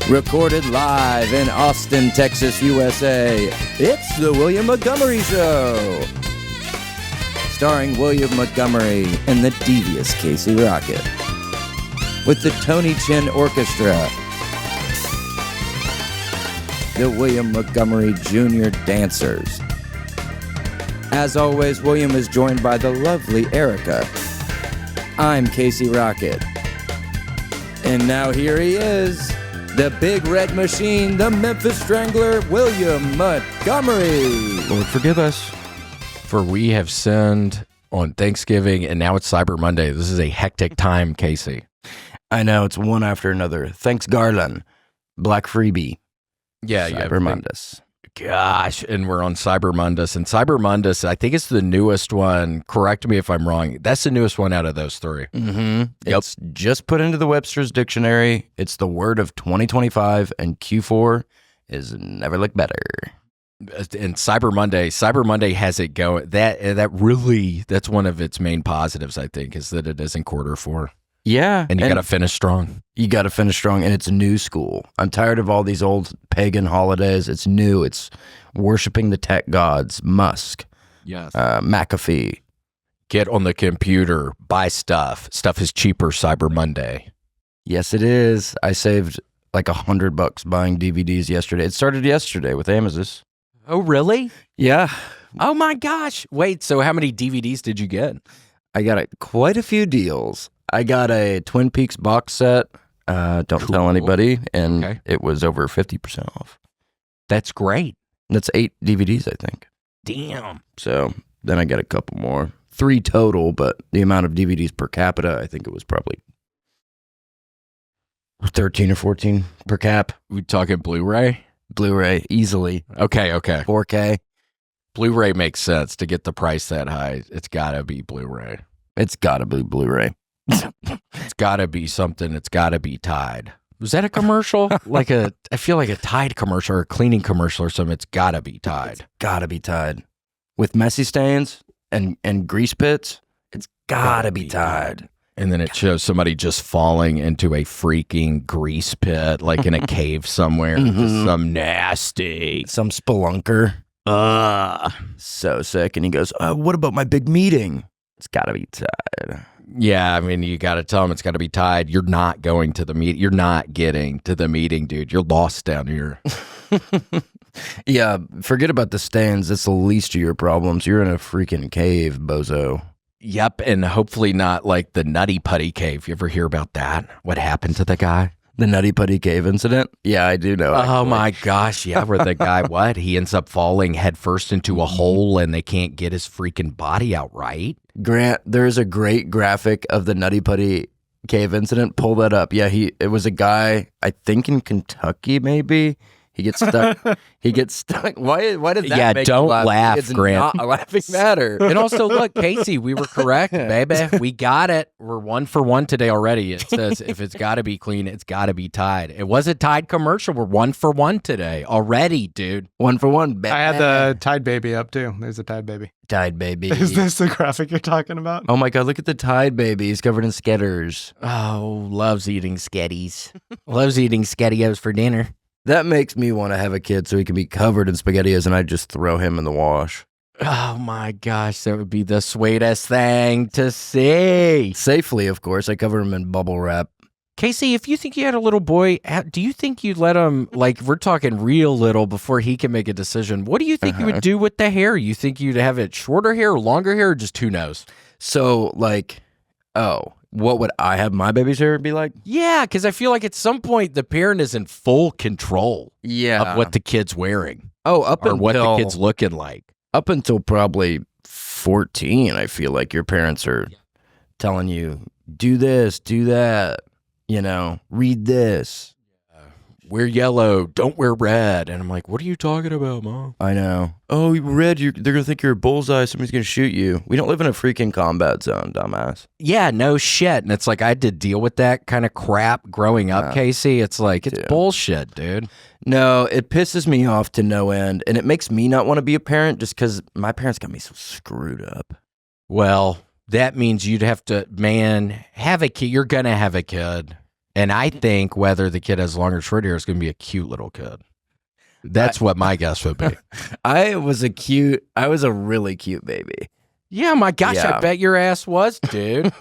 Recorded live in Austin, Texas, USA, it's the William Montgomery Show. Starring William Montgomery and the devious Casey Rocket. With the Tony Chin Orchestra. The William Montgomery Jr. Dancers. As always, William is joined by the lovely Erica. I'm Casey Rocket. And now here he is. The Big Red Machine, the Memphis Strangler, William Montgomery. Lord, forgive us, for we have sinned on Thanksgiving, and now it's Cyber Monday. This is a hectic time, Casey. I know, it's one after another. Thanks, Garland. Black Freebie. Yeah, Cyber Mondays. Gosh, and we're on Cyber Mondays. And Cyber Mondays, I think it's the newest one. Correct me if I'm wrong. That's the newest one out of those three. Mm-hmm. Yep. It's just put into the Webster's Dictionary. It's the word of 2025, and Q4 is never looked better. And Cyber Monday has it going. That's one of its main positives, I think, is that it is in quarter four. Yeah. And you got to finish strong. You got to finish strong, and it's new school. I'm tired of all these old pagan holidays. It's new. It's worshiping the tech gods. Musk. Yes. McAfee. Get on the computer. Buy stuff. Stuff is cheaper Cyber Monday. Yes, it is. I saved like $100 buying DVDs yesterday. It started yesterday with Amazon. Oh, really? Yeah. Oh, my gosh. Wait, so how many DVDs did you get? I got quite a few deals. I got a Twin Peaks box set. Don't tell anybody. And It was over 50% off. That's great. That's 8 DVDs, I think. Damn. So then I got a couple more. 3 total, but the amount of DVDs per capita, I think it was probably 13 or 14 per cap. We talking Blu-ray? Blu-ray, easily. Okay. 4K. Blu-ray makes sense to get the price that high. It's got to be Blu-ray. It's got to be Blu-ray. It's got to be something. It's got to be Tide. Was that a commercial? I feel like a Tide commercial or a cleaning commercial or something. It's got to be Tide. It's got to be Tide. With messy stains and grease pits, it's got to be Tide. And then it shows somebody just falling into a freaking grease pit, like in a cave somewhere. Mm-hmm. Some nasty. Some spelunker. So sick. And he goes, what about my big meeting? It's got to be Tide. Yeah, I mean, you got to tell them it's got to be Tide. You're not going to the meet. You're not getting to the meeting, dude. You're lost down here. Yeah, forget about the stains. It's the least of your problems. You're in a freaking cave, bozo. Yep, and hopefully not like the Nutty Putty cave. You ever hear about that? What happened to the guy? The Nutty Putty cave incident? Yeah, I do know. Oh my gosh, yeah, where the guy, he ends up falling headfirst into a hole and they can't get his freaking body out right. Grant, there's a great graphic of the Nutty Putty cave incident. Pull that up. Yeah, it was a guy, I think in Kentucky maybe. He gets stuck. Why does that make don't you laugh? laugh, It's Grant. not a laughing matter. And also, look, Casey, we were correct, baby. We got it. We're 1 for 1 today already. It says if it's got to be clean, it's got to be Tide. It was a Tide commercial. We're 1 for 1 today already, dude. 1 for 1. I had the Tide Baby up too. There's a Tide Baby. Tide Baby. Is this the graphic you're talking about? Oh my God, look at the Tide Baby. He's covered in Sketters. Oh, loves eating Sketties. Loves eating Skettios for dinner. That makes me want to have a kid so he can be covered in SpaghettiOs and I just throw him in the wash. Oh my gosh, that would be the sweetest thing to see. Safely, of course. I cover him in bubble wrap. Casey, if you think you had a little boy, do you think you'd let him, like, we're talking real little before he can make a decision. What do you think you would do with the hair? You think you'd have it shorter hair or longer hair or just who knows? So, what would I have my baby's hair be like? Yeah, because I feel like at some point the parent is in full control of what the kid's wearing. Oh, what the kid's looking like. Up until probably 14, I feel like your parents are telling you, do this, do that, read this. Wear yellow, don't wear red. And I'm like, what are you talking about, Mom? I know. Oh, red, they're going to think you're a bullseye. Somebody's going to shoot you. We don't live in a freaking combat zone, dumbass. Yeah, no shit. And it's like, I had to deal with that kind of crap growing up, Casey. It's like, it's bullshit, dude. No, it pisses me off to no end. And it makes me not want to be a parent just because my parents got me so screwed up. Well, that means you'd have to, have a kid. You're going to have a kid. And I think whether the kid has long or short hair is going to be a cute little kid. That's what my guess would be. I was a really cute baby. Yeah, my gosh, Yeah. I bet your ass was, dude.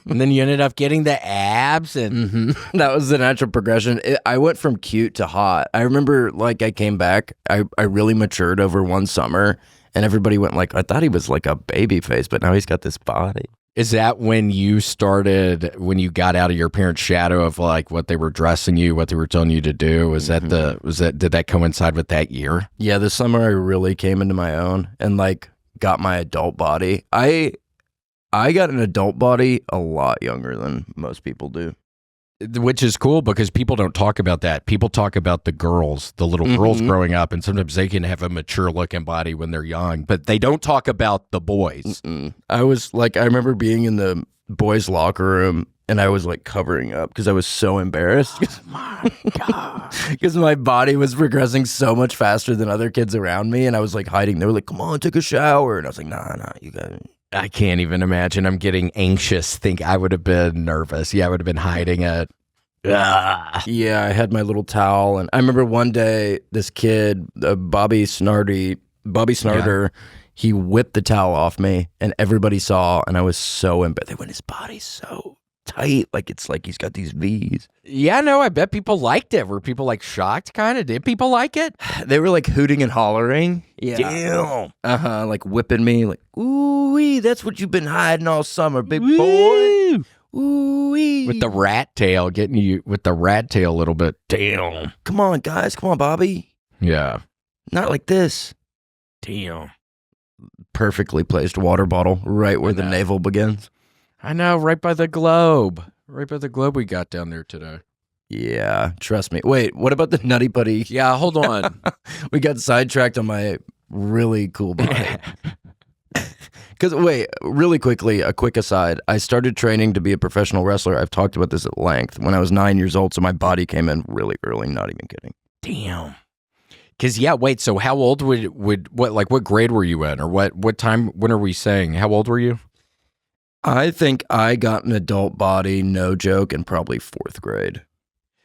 And then you ended up getting the abs and That was the natural progression. I went from cute to hot. I remember like I came back, I really matured over one summer and everybody went like, I thought he was like a baby face, but now he's got this body. Is that when you got out of your parents' shadow of like what they were dressing you, what they were telling you to do? Did that coincide with that year? Yeah, this summer I really came into my own and like got my adult body. I got an adult body a lot younger than most people do. Which is cool because people don't talk about that. People talk about the little girls growing up, and sometimes they can have a mature looking body when they're young, but they don't talk about the boys. I remember being in the boys' locker room and I was like covering up because I was so embarrassed. Oh my God. Because my body was progressing so much faster than other kids around me and I was like hiding. They were like, come on, take a shower. And I was like, nah, you got it. I can't even imagine. I'm getting anxious. I would have been nervous. Yeah, I would have been hiding it. Yeah, I had my little towel. And I remember one day, this kid, Bobby Snarder, he whipped the towel off me and everybody saw. And I was so embarrassed. They went, his body's so tight. Like, it's like he's got these V's. Yeah, no, I bet people liked it. Were people like shocked kind of? Did people like it? They were like hooting and hollering. Yeah. Damn. Like whipping me. Like, ooh-wee, that's what you've been hiding all summer, big boy. Ooh-wee. With the rat tail, getting you with the rat tail a little bit. Damn. Come on, guys. Come on, Bobby. Yeah. Not like this. Damn. Perfectly placed water bottle right where the navel begins. I know, right by the globe. Right by the globe we got down there today. Yeah, trust me. Wait, what about the Nutty Putty? Yeah, hold on. We got sidetracked on my really cool body. Because, wait, really quickly, a quick aside. I started training to be a professional wrestler. I've talked about this at length. When I was 9 years old, so my body came in really early, not even kidding. Damn. Because, yeah, wait, so how old what grade were you in? Or what time, when are we saying? How old were you? I think I got an adult body, no joke, in probably 4th grade.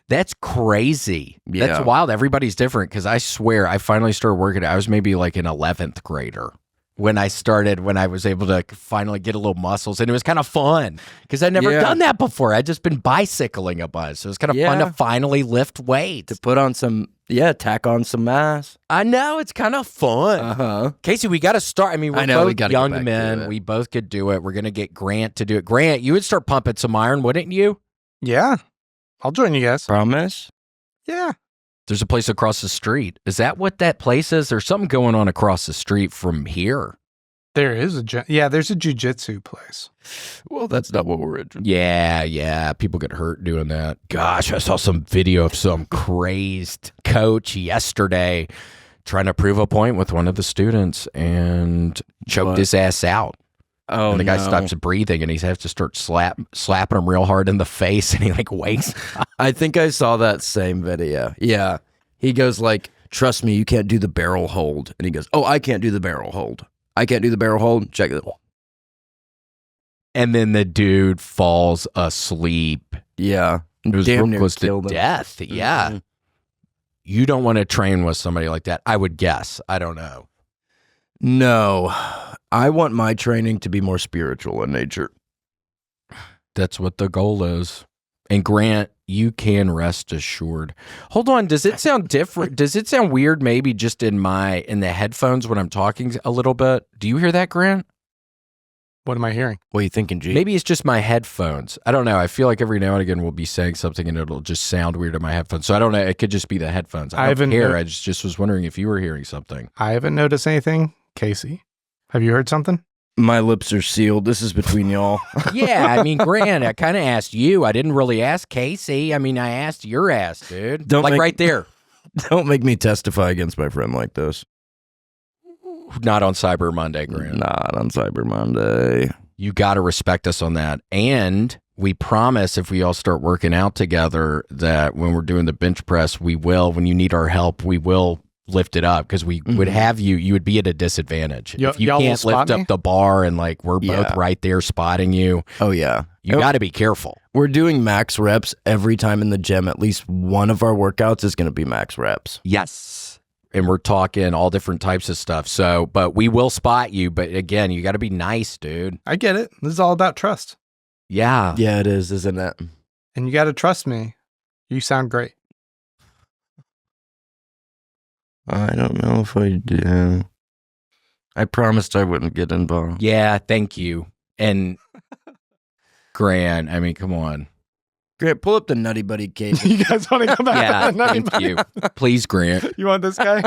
That's crazy. Yeah. That's wild. Everybody's different because I swear I finally started working. I was maybe like an 11th grader when I was able to finally get a little muscles. And it was kind of fun because I'd never done that before. I'd just been bicycling a bunch. So it was kind of fun to finally lift weights. To put on tack on some mass. I know. It's kind of fun. Uh-huh. Casey, we got to start. I mean, we're we both gotta young get back to men. it. We both could do it. We're going to get Grant to do it. Grant, you would start pumping some iron, wouldn't you? Yeah. I'll join you guys. Promise? Yeah. There's a place across the street. Is that what that place is? There's something going on across the street from here. There's a jiu-jitsu place. Well, that's not what we're interested in. Yeah. People get hurt doing that. Gosh, I saw some video of some crazed coach yesterday trying to prove a point with one of the students and choked his ass out. Oh, and the guy stops breathing and he has to start slapping him real hard in the face and he like wakes up. I think I saw that same video. Yeah. He goes like, trust me, you can't do the barrel hold. And he goes, oh, I can't do the barrel hold. I can't do the barrel hold. Check it. And then the dude falls asleep. Yeah. It was Damn real near close to killed him. death. Yeah. Mm-hmm. You don't want to train with somebody like that, I would guess. I don't know. No. I want my training to be more spiritual in nature. That's what the goal is. And Grant, you can rest assured. Hold on, does it sound different? Does it sound weird maybe just in the headphones when I'm talking a little bit? Do you hear that, Grant? What am I hearing? What are you thinking, G? Maybe it's just my headphones. I don't know. I feel like every now and again we'll be saying something and it'll just sound weird in my headphones. So I don't know. It could just be the headphones. I don't care. I just was wondering if you were hearing something. I haven't noticed anything. Casey, have you heard something? My lips are sealed. This is between y'all. Yeah, I mean, Grant, I kind of asked you. I didn't really ask Casey. I mean, I asked your ass, dude. Right there. Don't make me testify against my friend like this. Not on Cyber Monday, Grant. Not on Cyber Monday. You got to respect us on that. And we promise if we all start working out together that when we're doing the bench press, we will, when you need our help, we will lift it up because we would have you would be at a disadvantage. If you can't lift up the bar and like we're both right there spotting you. Oh, yeah. You got to be careful. We're doing max reps every time in the gym. At least one of our workouts is going to be max reps. Yes. And we're talking all different types of stuff. So, but we will spot you. But again, you got to be nice, dude. I get it. This is all about trust. Yeah. Yeah, it is, isn't it? And you got to trust me. You sound great. I don't know if I do. I promised I wouldn't get involved. Yeah. Thank you. And Grant, I mean, come on. Grant, pull up the Nutty Buddy cake. You guys want to come back? Yeah. to the Nutty Thank Putty? you. Please, Grant. You want this guy?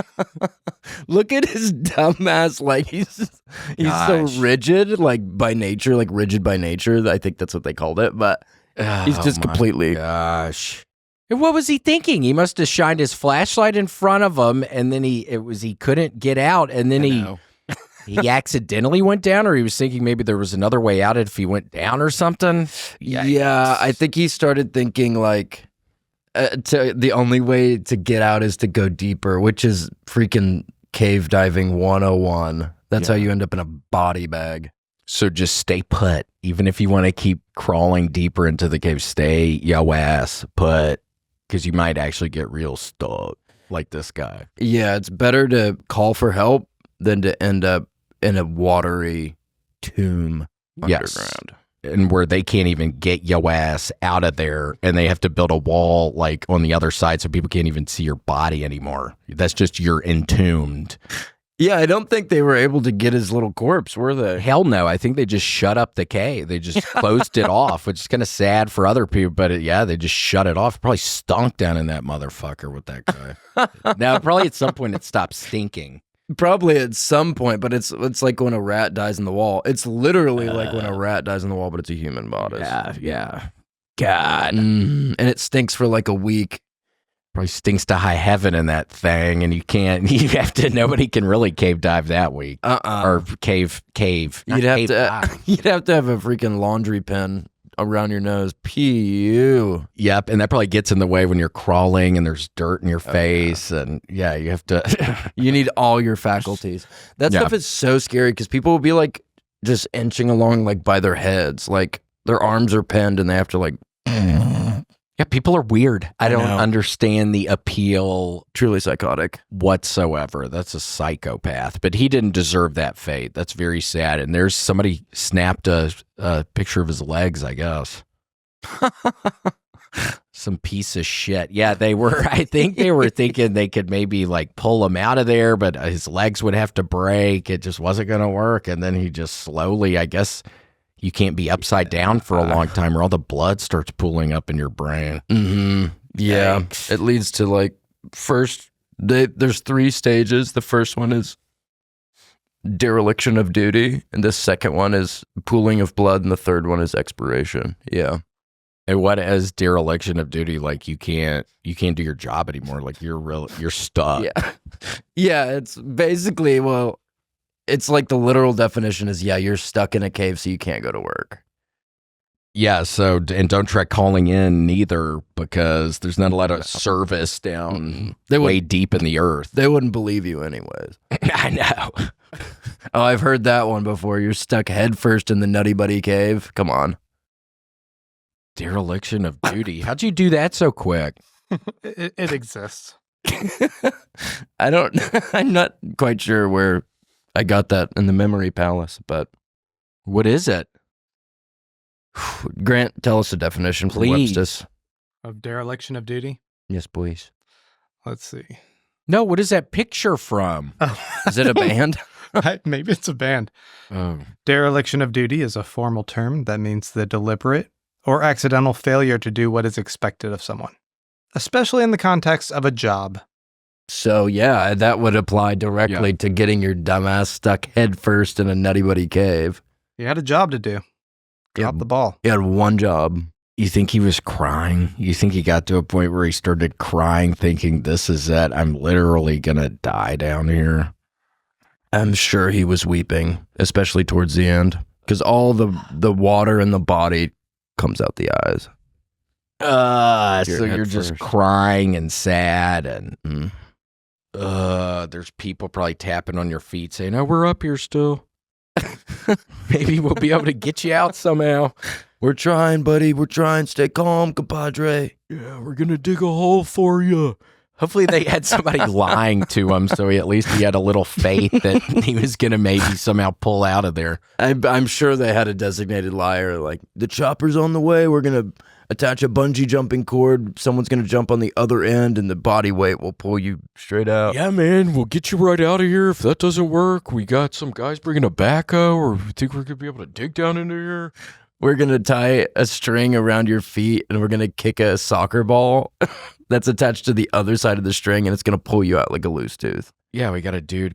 Look at his dumbass, like he's so rigid, like by nature, like rigid by nature. I think that's what they called it, but he's just completely. Gosh. And what was he thinking? He must have shined his flashlight in front of him, and then he couldn't get out, and then he accidentally went down, or he was thinking maybe there was another way out if he went down or something. Yeah, I think he started thinking like the only way to get out is to go deeper, which is freaking cave diving 101. That's how you end up in a body bag. So just stay put. Even if you want to keep crawling deeper into the cave, stay yo ass put, because you might actually get real stuck like this guy. Yeah, it's better to call for help than to end up in a watery tomb underground. And where they can't even get yo ass out of there, and they have to build a wall like on the other side so people can't even see your body anymore. That's just you're entombed. Yeah, I don't think they were able to get his little corpse, were they? Hell no. I think they just shut up the cave. They just closed it off, which is kind of sad for other people. But they just shut it off. It probably stunk down in that motherfucker with that guy. Now, probably at some point it stopped stinking. Probably at some point, but it's like when a rat dies in the wall. It's literally like when a rat dies in the wall, but it's a human body. Yeah. God. And it stinks for like a week. Probably stinks to high heaven in that thing, and nobody can really cave dive that week. Or cave. You'd have to have a freaking laundry pen around your nose. Pew. Yep, and that probably gets in the way when you're crawling and there's dirt in your face, and you have to. You need all your faculties. That stuff is so scary because people will be like just inching along like by their heads, like their arms are pinned and they have to like. Yeah, people are weird. I don't understand the appeal. Truly psychotic. Whatsoever. That's a psychopath. But he didn't deserve that fate. That's very sad. And there's somebody snapped a picture of his legs, I guess. Some piece of shit. Yeah, I think they were thinking they could maybe like pull him out of there, but his legs would have to break. It just wasn't going to work. And then he just slowly, I guess. You can't be upside down for a long time or all the blood starts pooling up in your brain. Mm-hmm. Yeah. Yikes. It leads to like there's 3 stages. The first one is dereliction of duty. And the second one is pooling of blood. And the third one is expiration. Yeah. And what is dereliction of duty? Like you can't do your job anymore. Like you're stuck. Yeah. Yeah. It's basically, it's like the literal definition is, you're stuck in a cave, so you can't go to work. Yeah, so, and don't try calling in neither, because there's not a lot of service down way deep in the earth. They wouldn't believe you anyways. I know. Oh, I've heard that one before. You're stuck headfirst in the Nutty Buddy cave. Come on. Dereliction of duty. How'd you do that so quick? It exists. I'm not quite sure where I got that in the memory palace, but what is it? Grant, tell us the definition for Webster's. Of dereliction of duty? Yes, please. Let's see. No, what is that picture from? Is it a band? Maybe it's a band. Oh. Dereliction of duty is a formal term that means the deliberate or accidental failure to do what is expected of someone, especially in the context of a job. So, yeah, that would apply directly to getting your dumbass stuck headfirst in a Nutty Buddy cave. You had a job to do. Drop the ball. You had one job. You think he was crying? You think he got to a point where he started crying, thinking, this is it. I'm literally going to die down here. I'm sure he was weeping, especially towards the end, because all the water in the body comes out the eyes. So you're just crying and sad and... there's people probably tapping on your feet saying, "Oh, we're up here still. Maybe we'll be able to get you out somehow." We're trying, buddy. We're trying. Stay calm, compadre. Yeah, we're going to dig a hole for you. Hopefully they had somebody lying to him, so he had a little faith that he was going to maybe somehow pull out of there. I'm sure they had a designated liar, like, the chopper's on the way. We're going to attach a bungee jumping cord. Someone's going to jump on the other end, and the body weight will pull you straight out. Yeah, man, we'll get you right out of here. If that doesn't work, we got some guys bringing a backhoe, or we think we're going to be able to dig down into here. We're going to tie a string around your feet, and we're going to kick a soccer ball that's attached to the other side of the string, and it's going to pull you out like a loose tooth. Yeah, we got a dude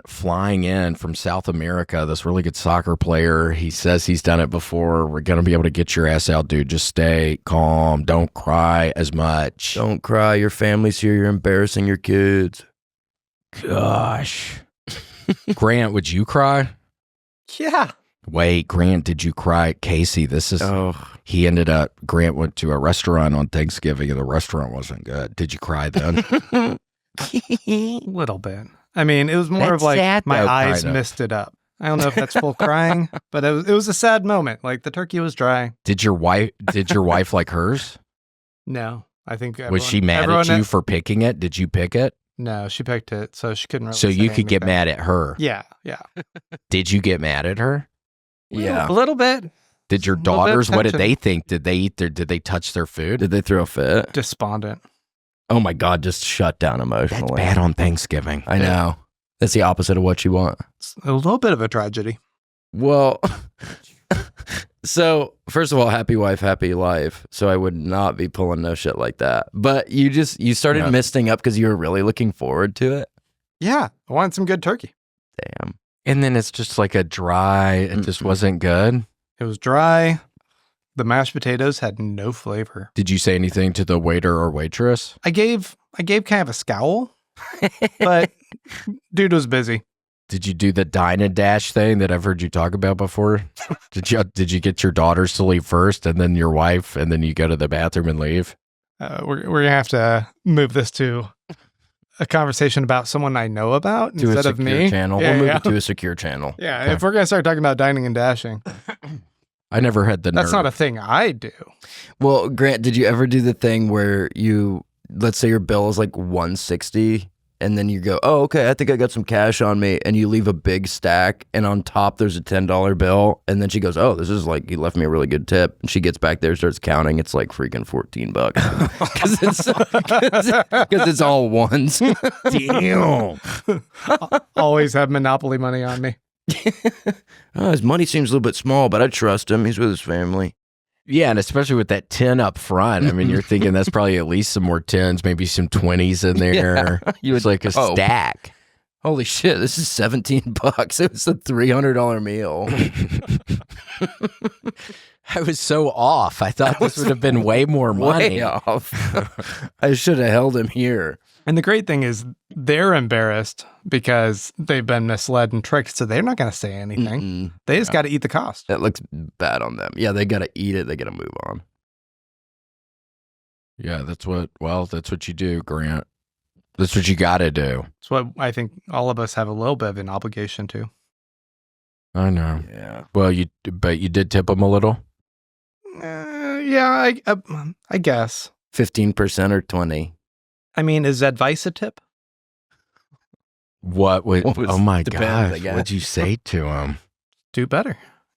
flying in from South America, this really good soccer player. He says he's done it before. We're going to be able to get your ass out, dude. Just stay calm. Don't cry as much. Don't cry. Your family's here. You're embarrassing your kids. Gosh. Grant, would you cry? Yeah. Wait, Grant, did you cry? Casey, Grant went to a restaurant on Thanksgiving and the restaurant wasn't good. Did you cry then? Little bit. I mean, it was more That's of like sad, my though, eyes kind of. missed it up. I don't know if that's full crying, but it was a sad moment. Like the turkey was dry. Did your wife like hers? No, I think Was she mad at you for picking it? Did you pick it? No, she picked it, so she couldn't really So say you could get anything. mad at her. Yeah. Did you get mad at her? Yeah. A little bit. Did your A little bit daughters, what did tension. they think? Did they touch their food? Did they throw a fit? Despondent. Oh my God, just shut down That's emotionally. bad on Thanksgiving. I know. That's the opposite of what you want. It's a little bit of a tragedy. Well, so first of all, happy wife, happy life. So I would not be pulling no shit like that. But you started Yeah. misting up because you were really looking forward to it. Yeah, I wanted some good turkey. Damn. And then it's just like a dry, it just wasn't good. It was dry. The mashed potatoes had no flavor. Did you say anything to the waiter or waitress? I gave kind of a scowl, but dude was busy. Did you do the dine and dash thing that I've heard you talk about before? Did you get your daughters to leave first and then your wife and then you go to the bathroom and leave? We're gonna have to move this to a conversation about someone I know about To a instead of secure me. channel. Yeah, We'll move yeah. it to a secure channel. Yeah, Okay. if we're gonna start talking about dining and dashing, I never had the nerve. that's not a thing I do. Well, Grant, did you ever do the thing where let's say your bill is like $160 and then you go, oh, okay, I think I got some cash on me, and you leave a big stack, and on top there's a $10 bill, and then she goes, oh, this is like, you left me a really good tip, and she gets back there, starts counting, it's like freaking $14 because it's all ones. Damn. Always have Monopoly money on me. Oh, his money seems a little bit small, but I trust him. He's with his family. Yeah, and especially with that 10 up front. I mean, you're thinking that's probably at least some more 10s, maybe some 20s in there. You It's like a oh. stack. Holy shit, this is $17. It was a $300 meal. I was so off. I thought this would have been way more money. Way off. I should have held him here. And the great thing is they're embarrassed because they've been misled and tricked, so they're not going to say anything. Mm-mm. They just got to eat the cost. That looks bad on them. Yeah, they got to eat it. They got to move on. Yeah, that's what you do, Grant. That's what you got to do. It's what I think all of us have a little bit of an obligation to. I know. Yeah. Well, but you did tip them a little? Yeah, I guess. 15% or 20. I mean, is advice a tip? What would, What was- oh my depends, I gosh, guess. what'd you say to him? Do better.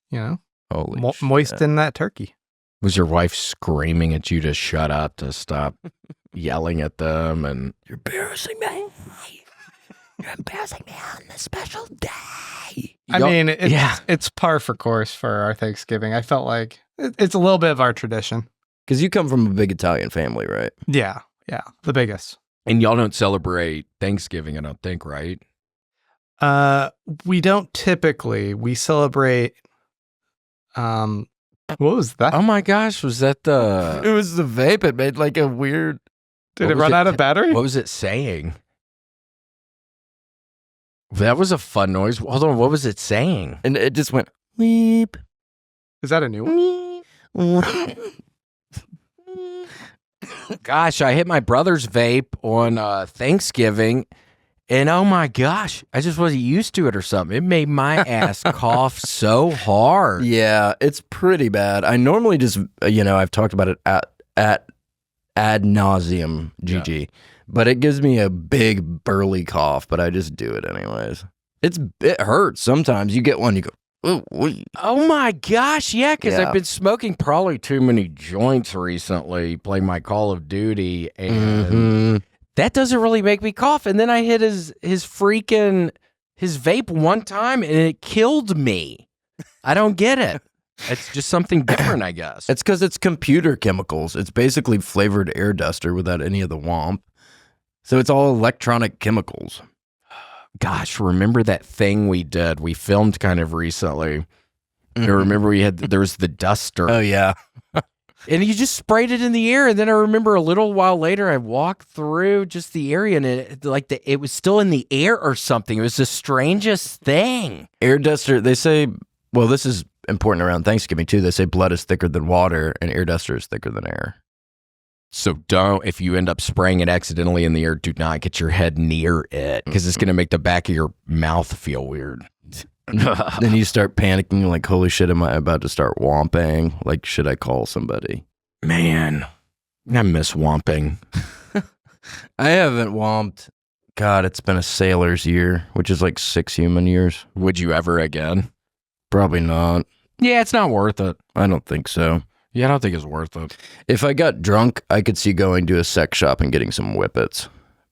You know, Holy shit. moisten that turkey. Was your wife screaming at you to shut up, to stop yelling at them? And You're embarrassing me. You're embarrassing me on this special day. I Y'all- mean, yeah. it's par for course for our Thanksgiving. I felt like it's a little bit of our tradition. Because you come from a big Italian family, right? Yeah, the biggest. And y'all don't celebrate Thanksgiving, I don't think, right? We don't typically. We celebrate. What was that? Oh my gosh, was that It was the vape. It made like a weird. Did what it was run it? out of battery? What was it saying? That was a fun noise. Hold on, what was it saying? And it just went weep. Is that a new one? Gosh, I hit my brother's vape on Thanksgiving, And oh my gosh, I just wasn't used to it or something. It made my ass cough so hard. Yeah, it's pretty bad. I normally just, I've talked about it at ad nauseum, GG. But it gives me a big burly cough, but I just do it anyways. It hurts sometimes. You get one, you go, oh my gosh, yeah, because I've been smoking probably too many joints recently, playing my Call of Duty, and that doesn't really make me cough. And then I hit his vape one time, and it killed me. I don't get it. It's just something different, I guess. It's because it's computer chemicals. It's basically flavored air duster without any of the womp. So it's all electronic chemicals. Gosh, remember that thing we did? We filmed kind of recently. I remember there was the duster. Oh, yeah. And you just sprayed it in the air. And then I remember a little while later, I walked through just the area and it was still in the air or something. It was the strangest thing. Air duster, they say, well, this is important around Thanksgiving too. They say blood is thicker than water and air duster is thicker than air. So if you end up spraying it accidentally in the air, do not get your head near it because it's going to make the back of your mouth feel weird. Then you start panicking like, holy shit, am I about to start womping? Like, should I call somebody? Man, I miss womping. I haven't womped. God, it's been a sailor's year, which is like 6 human years. Would you ever again? Probably not. Yeah, it's not worth it. I don't think so. Yeah, I don't think it's worth it. If I got drunk, I could see going to a sex shop and getting some whippets.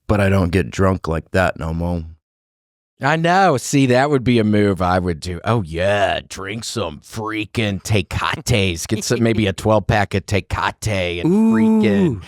But I don't get drunk like that no more. I know. See, that would be a move I would do. Oh, yeah. Drink some freaking Tecates. Get maybe a 12-pack of Tecate and freaking,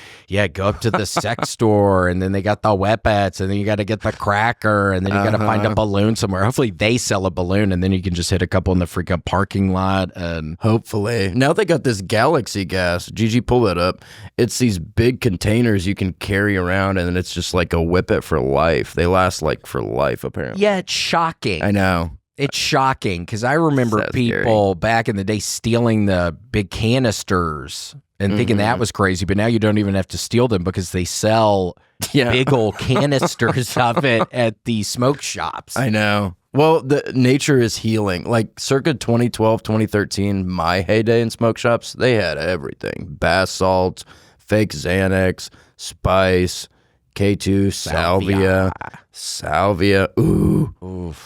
go up to the sex store. And then they got the whippets. And then you got to get the cracker. And then you got to find a balloon somewhere. Hopefully they sell a balloon. And then you can just hit a couple in the freaking parking lot. And hopefully. Now they got this Galaxy gas. Gigi, pull that up. It's these big containers you can carry around. And it's just like a whippet for life. They last like for life, apparently. Yeah, it's shocking. I know. It's shocking because I remember people back in the day stealing the big canisters and thinking that was crazy. But now you don't even have to steal them because they sell big old canisters of it at the smoke shops. I know. Well, the nature is healing. Like circa 2012, 2013, my heyday in smoke shops, they had everything. Bath salts, fake Xanax, spice, K2, salvia,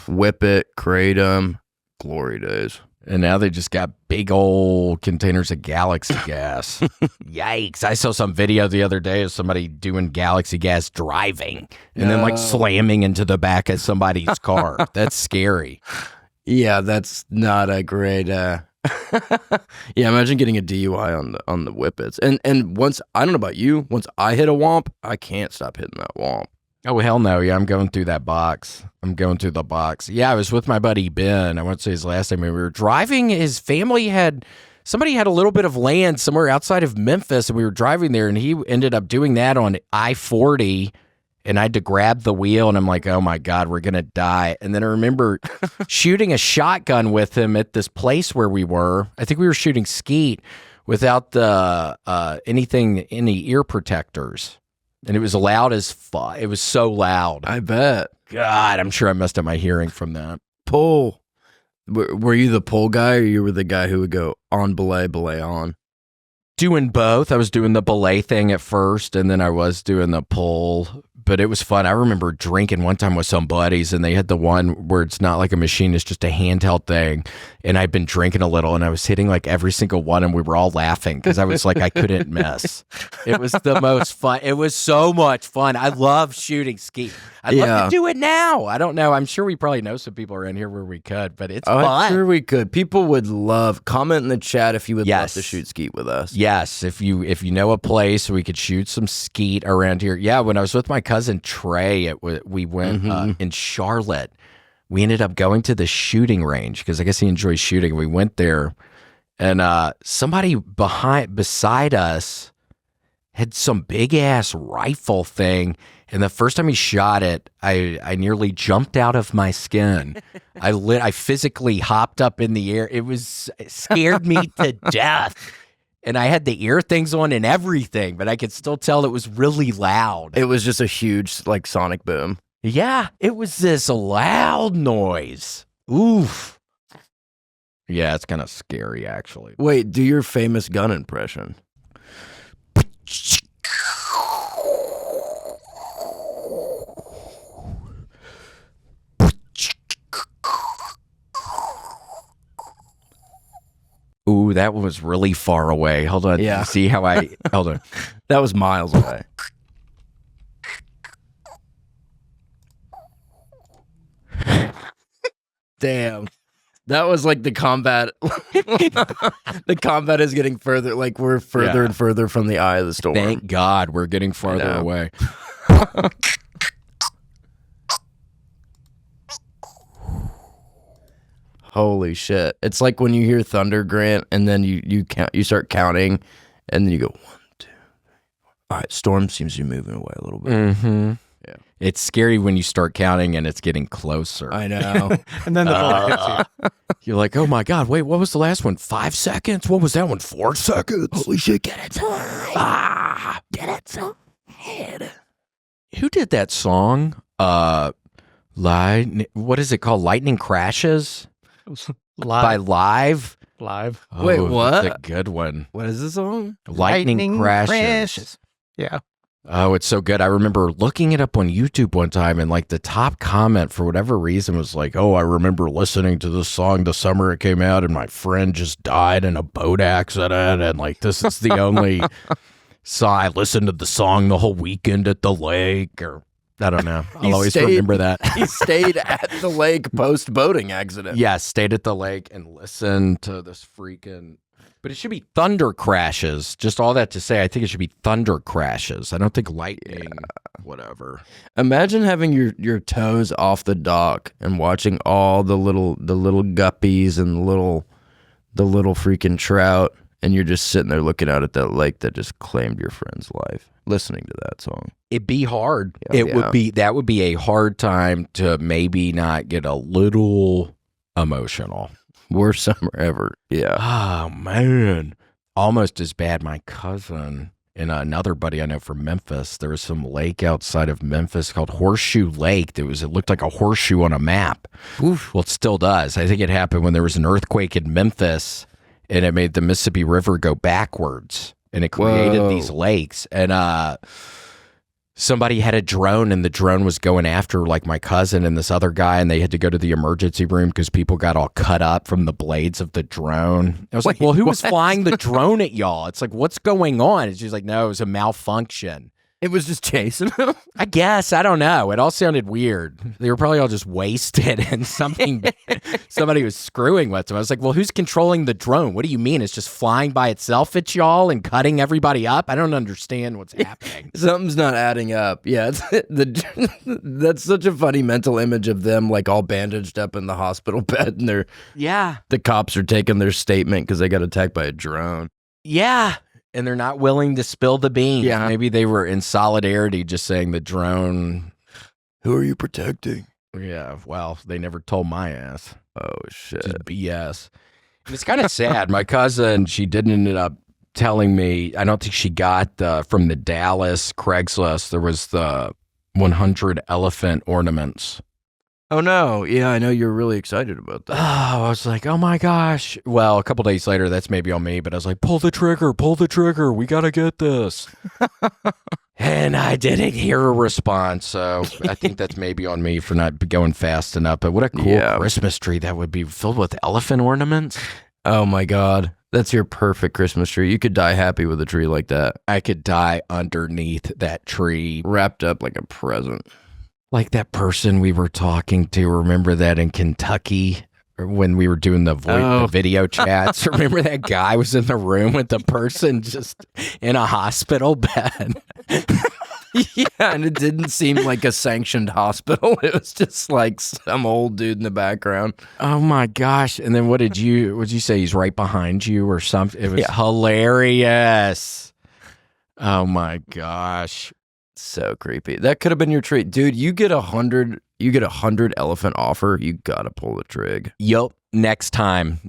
whippet, kratom, glory days. And now they just got big old containers of Galaxy gas. Yikes. I saw some video the other day of somebody doing Galaxy gas driving and then like slamming into the back of somebody's car. That's scary. Yeah, that's not a great yeah, imagine getting a DUI on the whippets. And once, I don't know about you, once I hit a womp, I can't stop hitting that womp. Oh, hell no. Yeah, I'm going through that box. Yeah, I was with my buddy Ben. I won't say his last name. We were driving. His family somebody had a little bit of land somewhere outside of Memphis, and we were driving there, and he ended up doing that on I-40, and I had to grab the wheel, and I'm like, oh my God, we're going to die. And then I remember shooting a shotgun with him at this place where we were. I think we were shooting skeet without the any ear protectors. And it was loud as fuck. It was so loud. I bet. God, I'm sure I messed up my hearing from that. Pull. Were you the pull guy, or you were the guy who would go on belay on? Doing both. I was doing the belay thing at first, and then I was doing the pull. But it was fun. I remember drinking one time with some buddies, and they had the one where it's not like a machine, it's just a handheld thing. And I'd been drinking a little, and I was hitting like every single one, and we were all laughing because I was like, I couldn't miss. It was the most fun. It was so much fun. I love shooting skeet. I'd love to do it now. I don't know. I'm sure we probably know some people around here where we could, but it's fun. I'm sure we could. People would comment in the chat if you would love to shoot skeet with us. Yes, if you know a place we could shoot some skeet around here. Yeah, when I was with my cousin Trey, we went in Charlotte. We ended up going to the shooting range because I guess he enjoys shooting. We went there, and somebody beside us had some big ass rifle thing. And the first time he shot it, I nearly jumped out of my skin. I physically hopped up in the air. It scared me to death. And I had the ear things on and everything, but I could still tell it was really loud. It was just a huge, like, sonic boom. Yeah, it was this loud noise. Oof. Yeah, it's kind of scary, actually. Wait, do your famous gun impression. Ooh, that one was really far away. Hold on. Yeah. See how I... Hold on. That was miles away. Damn. That was like the combat. The combat is getting further. Like we're further and further from the eye of the storm. Thank God we're getting farther away. Holy shit. It's like when you hear thunder, Grant, and then you count, you start counting, and then you go 1, 2, 3, 4. All right, storm seems to be moving away a little bit. Mm-hmm. Yeah. It's scary when you start counting and it's getting closer. I know. And then the bullet hits you. You're like, oh my God, wait, what was the last one? 5 seconds? What was that one? 4 seconds? Holy shit, get it. Get it. Who did that song? What is it called? Lightning Crashes? By Live? Live. Oh, Wait, what? That's a good one. What is this song? Lightning Crashes. Yeah. Oh, it's so good. I remember looking it up on YouTube one time, and like the top comment for whatever reason was like, oh, I remember listening to this song the summer it came out, and my friend just died in a boat accident, and like this is the only song. I listened to the song the whole weekend at the lake, or I don't know. I'll always remember that. He stayed at the lake post boating accident. Yeah, stayed at the lake and listened to this freaking... But it should be thunder crashes. Just all that to say, I think it should be thunder crashes. I don't think lightning, whatever. Imagine having your toes off the dock and watching all the little guppies and the little freaking trout, and you're just sitting there looking out at that lake that just claimed your friend's life, listening to that song. It'd be hard. Yeah, That would be a hard time to maybe not get a little emotional. Worst summer ever. Yeah. Oh, man. Almost as bad. My cousin and another buddy I know from Memphis, there was some lake outside of Memphis called Horseshoe Lake. It looked like a horseshoe on a map. Oof. Well, it still does. I think it happened when there was an earthquake in Memphis, and it made the Mississippi River go backwards, and it created these lakes. And somebody had a drone, and the drone was going after like my cousin and this other guy, and they had to go to the emergency room because people got all cut up from the blades of the drone. I was like, well, who was flying the drone at y'all? It's like, what's going on? And she's like, no, it was a malfunction. It was just chasing him? I guess. I don't know. It all sounded weird. They were probably all just wasted and somebody was screwing with them. I was like, well, who's controlling the drone? What do you mean? It's just flying by itself at y'all and cutting everybody up? I don't understand what's happening. Something's not adding up. Yeah, that's such a funny mental image of them like all bandaged up in the hospital bed, and the cops are taking their statement because they got attacked by a drone. Yeah. And they're not willing to spill the beans. Yeah. Maybe they were in solidarity just saying the drone. Who are you protecting? Yeah, well, they never told my ass. Oh, shit. Just BS. And it's kind of sad. My cousin, she didn't end up telling me, I don't think she got from the Dallas Craigslist, there was the 100 elephant ornaments. Oh, no. Yeah, I know you're really excited about that. Oh, I was like, oh my gosh. Well, a couple days later, that's maybe on me, but I was like, pull the trigger. We got to get this. And I didn't hear a response. So I think that's maybe on me for not going fast enough. But what a cool Christmas tree that would be filled with elephant ornaments. Oh my God. That's your perfect Christmas tree. You could die happy with a tree like that. I could die underneath that tree. Wrapped up like a present. Like that person we were talking to, remember that in Kentucky when we were doing the video chats? Remember that guy was in the room with the person just in a hospital bed? Yeah, and it didn't seem like a sanctioned hospital. It was just like some old dude in the background. Oh my gosh. And then what'd you say? He's right behind you or something? It was hilarious. Oh my gosh. So creepy. That could have been your treat. Dude, you get 100 elephant offer, you gotta pull the trig. Yup. Next time.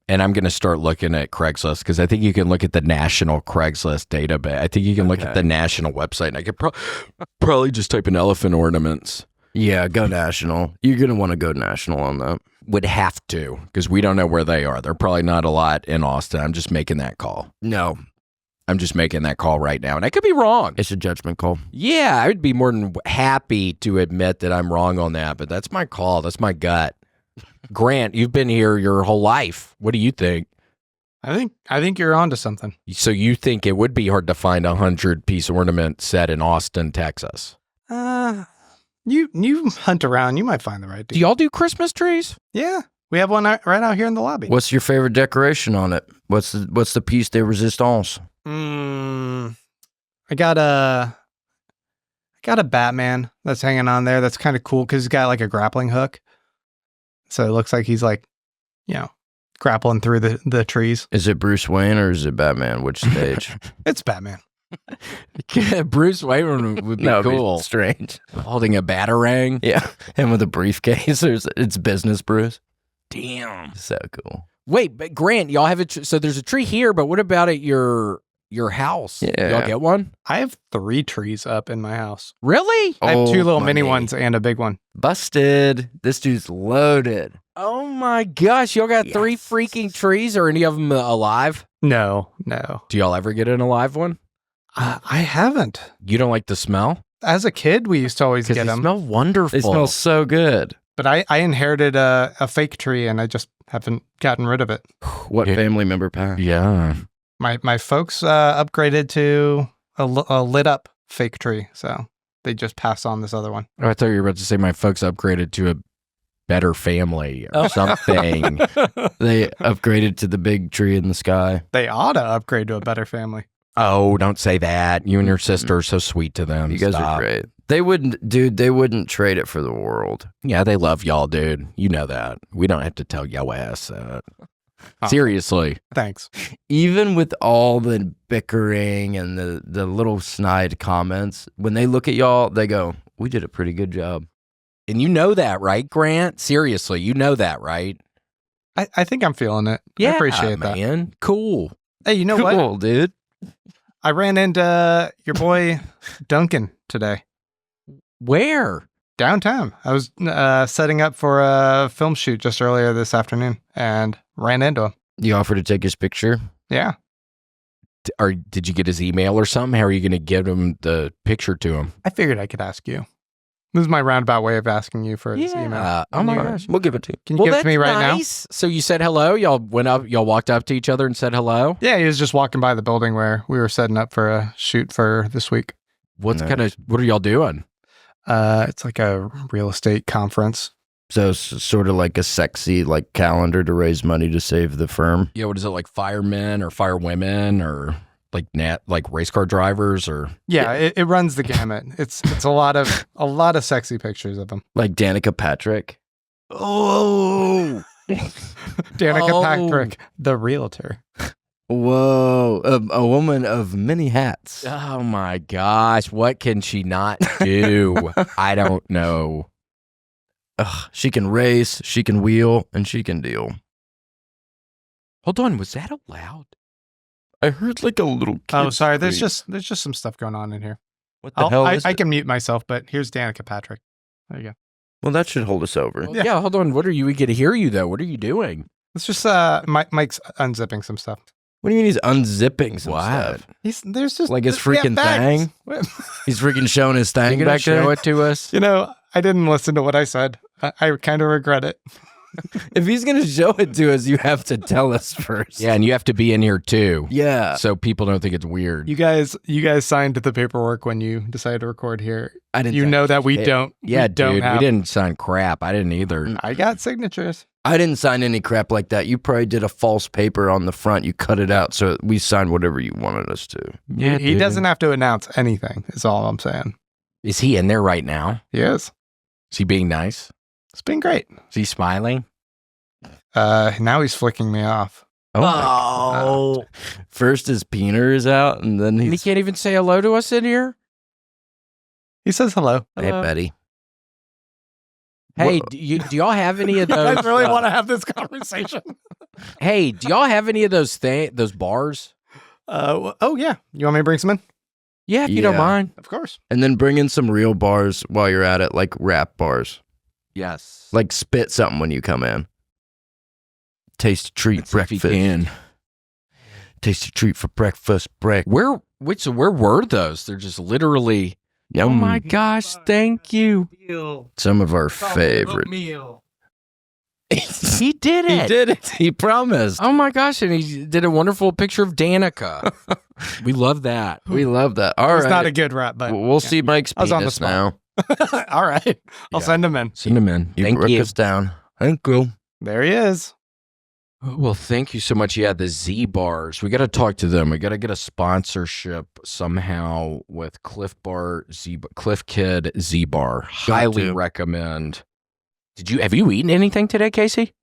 And I'm going to start looking at Craigslist because I think you can look at the national Craigslist database. I think you can look at the national website, and I could probably just type in elephant ornaments. Yeah, go national. You're going to want to go national on that. Would have to, because we don't know where they are. They're probably not a lot in Austin. I'm just making that call. No, I'm just making that call right now, and I could be wrong. it's a judgment call. Yeah, I would be more than happy to admit that I'm wrong on that, but that's my call. That's my gut. Grant, you've been here your whole life. What do you think? I think you're onto something. So you think it would be hard to find a 100-piece ornament set in Austin, Texas? You hunt around, you might find the right Do deal. y'all do Christmas trees? Yeah, we have one right out here in the lobby. What's your favorite decoration on it? What's the piece de resistance? I got a Batman that's hanging on there. That's kind of cool because he's got like a grappling hook. So it looks like he's like, grappling through the trees. Is it Bruce Wayne or is it Batman? Which stage? It's Batman. Bruce Wayne would be No, it'd be cool. strange. Holding a batarang. Yeah, him with a briefcase. It's business Bruce. Damn. So cool. Wait, but Grant, y'all have so there's a tree here, but what about at your house? Yeah. Y'all get one? I have 3 trees up in my house. Really? I have 2 little mini money. ones and a big one. Busted. This dude's loaded. Oh my gosh, y'all got 3 Yes. freaking trees. Are any of them alive? No. Do y'all ever get an alive one? I haven't. You don't like the smell? As a kid, we used to always Because get they them. smell wonderful. They smell so good. But I inherited a fake tree and I just haven't gotten rid of it. What Yeah. family member passed? Yeah. My folks upgraded to a lit up fake tree. So they just passed on this other one. Oh, I thought you were about to say my folks upgraded to a better family or something. They upgraded to the big tree in the sky. They ought to upgrade to a better family. Oh, don't say that. You and your sister are so sweet to them. You guys Stop. are great. They wouldn't trade it for the world. Yeah, they love y'all, dude. You know that. We don't have to tell y'all ass that. Oh. Seriously. Thanks. Even with all the bickering and the little snide comments, when they look at y'all, they go, "We did a pretty good job." And you know that, right, Grant? Seriously, you know that, right? I think I'm feeling it. I appreciate that. Man. Cool. Hey, you know Cool, what? dude. I ran into your boy Duncan today Where? downtown. I was setting up for a film shoot just earlier this afternoon and ran into him. You offered to take his picture. Yeah. Or did you get his email or something? How are you going to give him the picture to him? I figured I could ask you. This is my roundabout way of asking you for his email. Oh my You- gosh. We'll give it to you. Can you give it to me right now? nice. So you said hello. Y'all went up. Y'all walked up to each other and said hello. Yeah, he was just walking by the building where we were setting up for a shoot for this week. What Nice. are y'all doing? It's like a real estate conference. So it's sort of like a sexy calendar to raise money to save the firm. Yeah, what is it, like firemen or firewomen or like race car drivers or Yeah, it runs the gamut. It's a lot of sexy pictures of him. Like Danica Patrick. Oh, Danica Oh. Patrick, the realtor. whoa. A woman of many hats. oh my gosh, what can she not do? I don't know. Ugh, she can race, she can wheel, and she can deal. Hold on, was that allowed? I heard like a little kid. Oh, sorry. There's scream. just some stuff going on in here. What the hell is I it? can mute myself, but here's Danica Patrick. There you go. Well, that should hold us over. Well, yeah, hold on. What are you? We get to hear you though. What are you doing? It's just Mike's unzipping some stuff. What do you mean he's unzipping some What? stuff? There's just Like his we have freaking facts. thing? He's freaking showing his Are you thing gonna back show there. it to us? You know, I didn't listen to what I said. I kind of regret it. If he's gonna show it to us, you have to tell us first. Yeah, and you have to be in here too, Yeah. so people don't think it's weird. You guys signed the paperwork when you decided to record here. I didn't. You know that we shit. don't. Yeah, we don't dude, have, we didn't sign crap. I didn't either. I got signatures. I didn't sign any crap like that. You probably did a false paper on the front. You cut it out, so we signed whatever you wanted us to. Yeah, he dude. doesn't have to announce anything. Is all I'm saying. Is he in there right now? He is. Is he being nice? It's been great. Is he smiling? Now he's flicking me off. Oh, my God. First his peener is out, and then And he he's can't even say hello to us in here? He says hello. hey, Betty. Hey, do y'all have any of You those? guys really want to have this conversation? Hey, do y'all have any of those bars? Oh, yeah. You want me to bring some in? Yeah, if you don't mind. Of course. And then bring in some real bars while you're at it, like rap bars. Yes. Like spit something when you come in. Tasty treat breakfast. If you can. Tasty treat for breakfast. Where were those? They're just literally. Oh my gosh! Thank you. Some of our favorite. He did it. He did it. He promised. Oh my gosh! And he did a wonderful picture of Danica. We love that. We love that. All right. It's not a good rap, but We'll see Mike's I was on the penis now. spot. All right. I'll send him in. Send him in. You Thank broke you. us down. Thank you. There he is. Well, thank you so much. Yeah, the Z bars. We got to talk to them. We got to get a sponsorship somehow with Cliff Kid Z Bar. Highly recommend. Have you eaten anything today, Casey?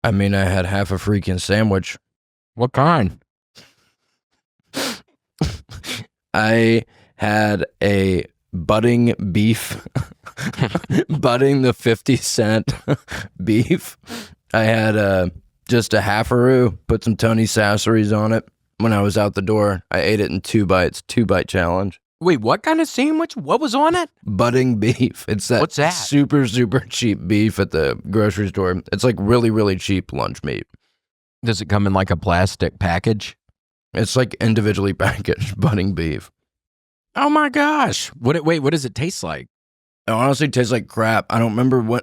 I mean, I had half a freaking sandwich. What kind? I had a budding beef, budding the 50-cent beef. I had just a half-a-roo, put some Tony Sasseries on it. When I was out the door, I ate it in 2 bites, 2-bite challenge. Wait, what kind of sandwich? What was on it? Budding beef. It's that, What's that? super, super cheap beef at the grocery store. It's like really, really cheap lunch meat. Does it come in like a plastic package? It's like individually packaged budding beef. Oh my gosh. What does it taste like? It honestly tastes like crap. I don't remember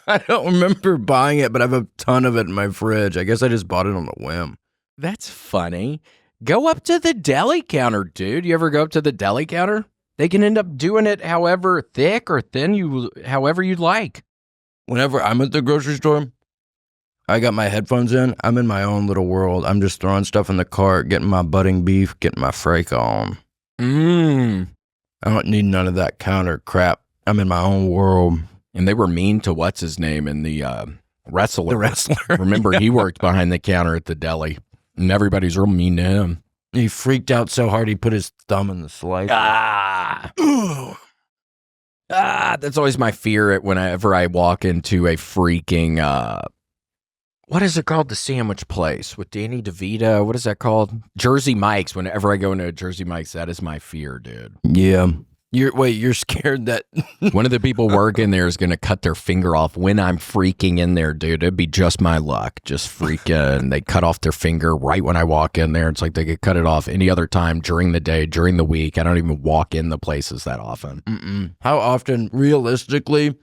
I don't remember buying it, but I have a ton of it in my fridge. I guess I just bought it on a whim. That's funny. Go up to the deli counter, dude. You ever go up to the deli counter? They can end up doing it however thick or thin however you'd like. Whenever I'm at the grocery store, I got my headphones in. I'm in my own little world. I'm just throwing stuff in the cart, getting my budding beef, getting my freak on. I don't need none of that counter crap. I'm in my own world. And they were mean to what's his name in the wrestler. The wrestler. Remember, he worked behind the counter at the deli, and everybody's real mean to him. He freaked out so hard he put his thumb in the slicer. That's always my fear whenever I walk into a freaking what is it called? The sandwich place with Danny DeVito. What is that called? Jersey Mike's. Whenever I go into a Jersey Mike's, that is my fear, dude. Yeah. You're scared that one of the people working there is going to cut their finger off when I'm freaking in there, dude. It'd be just my luck. Just freaking. They cut off their finger right when I walk in there. It's like they could cut it off any other time during the day, during the week. I don't even walk in the places that often. How often, realistically,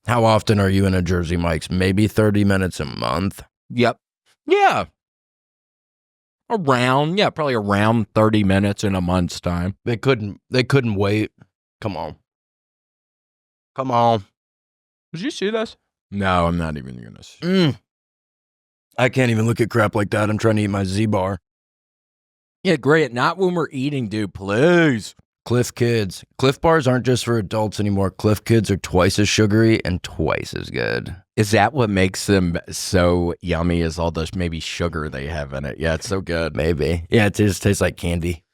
how often are you in a Jersey Mike's? Maybe 30 minutes a month? Yep. Yeah. Probably around 30 minutes in a month's time. They couldn't wait. Come on. Did you see this? No, I'm not even going to see. I can't even look at crap like that. I'm trying to eat my Z-bar. Yeah, great. Not when we're eating, dude, please. Cliff Kids. Cliff bars aren't just for adults anymore. Cliff Kids are twice as sugary and twice as good. Is that what makes them so yummy, is all those maybe sugar they have in it? Yeah, it's so good. Maybe. Yeah, it just tastes like candy.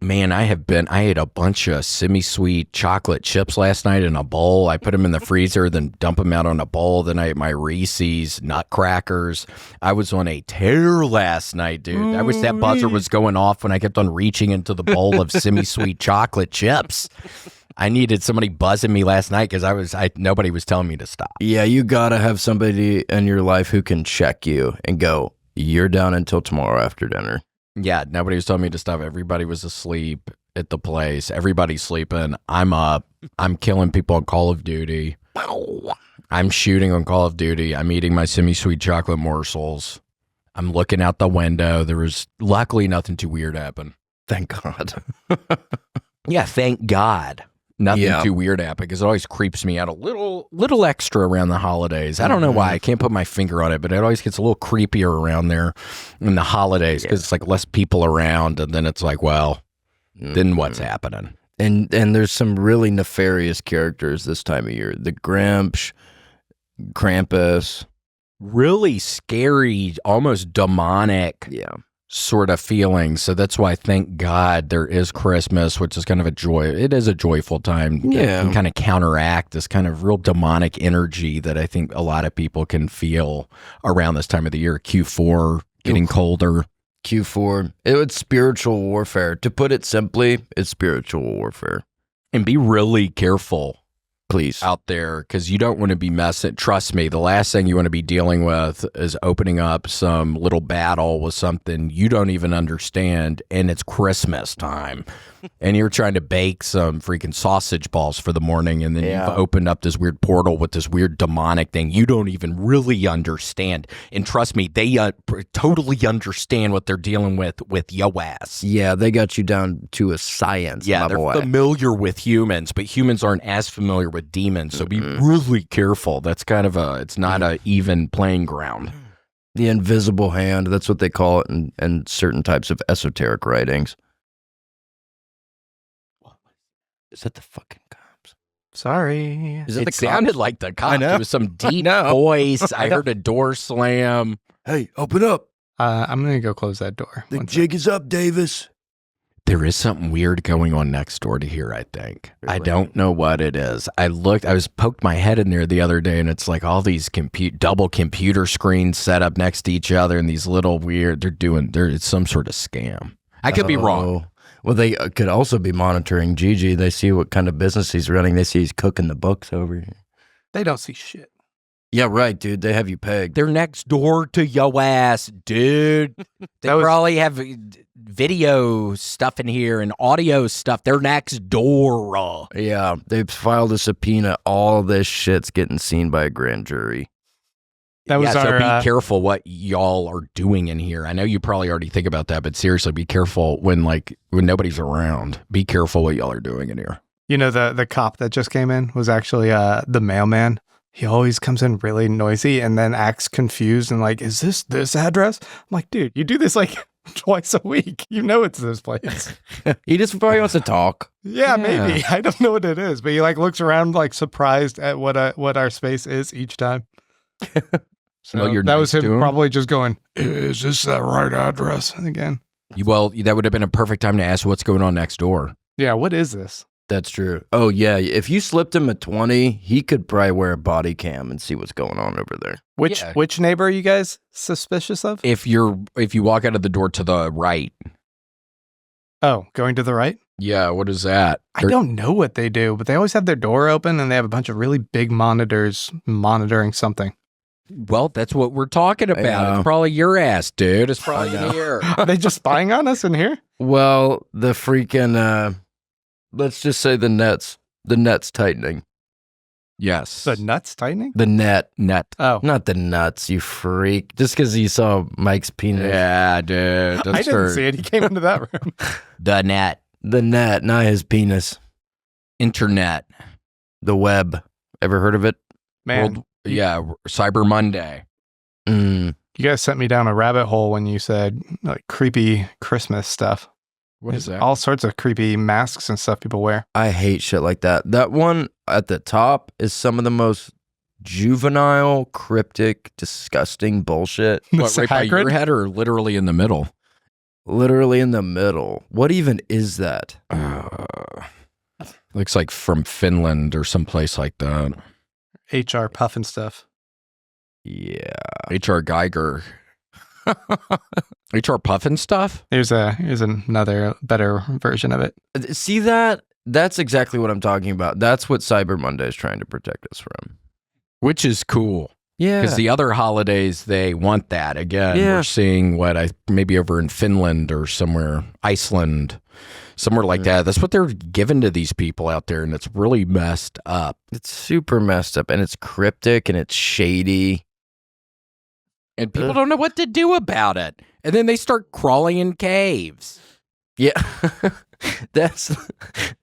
Man, I ate a bunch of semi-sweet chocolate chips last night in a bowl. I put them in the freezer, then dump them out on a bowl. Then I ate my Reese's Nutcrackers. I was on a tear last night, dude. I wish that buzzer was going off when I kept on reaching into the bowl of semi-sweet chocolate chips. I needed somebody buzzing me last night because nobody was telling me to stop. Yeah, you gotta have somebody in your life who can check you and go, you're down until tomorrow after dinner. Yeah, nobody was telling me to stop. Everybody was asleep at the place. Everybody's sleeping. I'm up. I'm killing people on Call of Duty. I'm shooting on Call of Duty. I'm eating my semi-sweet chocolate morsels. I'm looking out the window. There was luckily nothing too weird happened. Thank God. Yeah, thank God. Nothing too weird happened, because it always creeps me out a little extra around the holidays. I don't know why. I can't put my finger on it, but it always gets a little creepier around there in the holidays, because it's like less people around, and then it's like, well, then what's happening? And there's some really nefarious characters this time of year. The Grinch, Krampus. Really scary, almost demonic. Yeah. sort of feeling. So that's why, thank God, there is Christmas, which is kind of a joy. It is a joyful time. Yeah. It can kind of counteract this kind of real demonic energy that I think a lot of people can feel around this time of the year. Q4 getting colder. Q4. It's spiritual warfare. To put it simply, it's spiritual warfare. And be really careful, please, out there, because you don't want to be messing. Trust me, the last thing you want to be dealing with is opening up some little battle with something you don't even understand, and it's Christmas time, and you're trying to bake some freaking sausage balls for the morning, and then you've opened up this weird portal with this weird demonic thing you don't even really understand. And trust me, they totally understand what they're dealing with yo ass. Yeah, they got you down to a science. Yeah, they're familiar with humans, but humans aren't as familiar with demons, so be really careful. That's kind of it's not a even playing ground. The invisible hand, that's what they call it in certain types of esoteric writings. Is that the fucking cops? Sorry. Is It sounded like the cops. know. It was some deep voice. I heard a door slam. Hey, open up. I'm going to go close that door. The jig is up, Davis. There is something weird going on next door to here, I think. Really? I don't know what it is. I poked my head in there the other day, and it's like all these double computer screens set up next to each other, and these little weird, it's some sort of scam. I could be wrong. Well, they could also be monitoring Gigi. They see what kind of business he's running. They see he's cooking the books over here. They don't see shit. Yeah, right, dude. They have you pegged. They're next door to yo ass, dude. They probably have video stuff in here and audio stuff. They're next door. Yeah, they've filed a subpoena. All this shit's getting seen by a grand jury. That was so be careful what y'all are doing in here. I know you probably already think about that, but seriously, be careful when nobody's around. Be careful what y'all are doing in here. You know, the cop that just came in was actually the mailman. He always comes in really noisy and then acts confused and like, is this address? I'm like, dude, you do this like twice a week. You know it's this place. He just probably wants to talk. Yeah, maybe. I don't know what it is, but he like looks around like surprised at what our space is each time. So that was him probably just going, is this the right address again? Well, that would have been a perfect time to ask what's going on next door. Yeah, what is this? That's true. Oh, yeah. If you slipped him a 20, he could probably wear a body cam and see what's going on over there. Which neighbor are you guys suspicious of? If you walk out of the door to the right. Oh, going to the right? Yeah, what is that? I don't know what they do, but they always have their door open and they have a bunch of really big monitors monitoring something. Well, that's what we're talking about. It's probably your ass, dude. It's probably in here. Are they just spying on us in here? Well, the freaking, let's just say the net's tightening. Yes. The nuts tightening? The net. Oh. Not the nuts, you freak. Just because you saw Mike's penis. Yeah, dude. I didn't see it. He came into that room. The net. The net, not his penis. Internet. The web. Ever heard of it? Man. Cyber Monday. You guys sent me down a rabbit hole when you said like creepy Christmas stuff. What is that? All sorts of creepy masks and stuff people wear. I hate shit like that. That one at the top is some of the most juvenile, cryptic, disgusting bullshit. What, right by your head or literally in the middle? Literally in the middle. What even is that? Looks like from Finland or someplace like that. HR puffin stuff. Yeah. HR Geiger. HR Puffin stuff? Here's another better version of it. See that? That's exactly what I'm talking about. That's what Cyber Monday is trying to protect us from. Which is cool. Yeah. Because the other holidays, they want that. Again, we're seeing maybe over in Finland or somewhere, Iceland, somewhere like that. That's what they're giving to these people out there, and it's really messed up. It's super messed up, and it's cryptic, and it's shady. And people don't know what to do about it. And then they start crawling in caves. Yeah. That's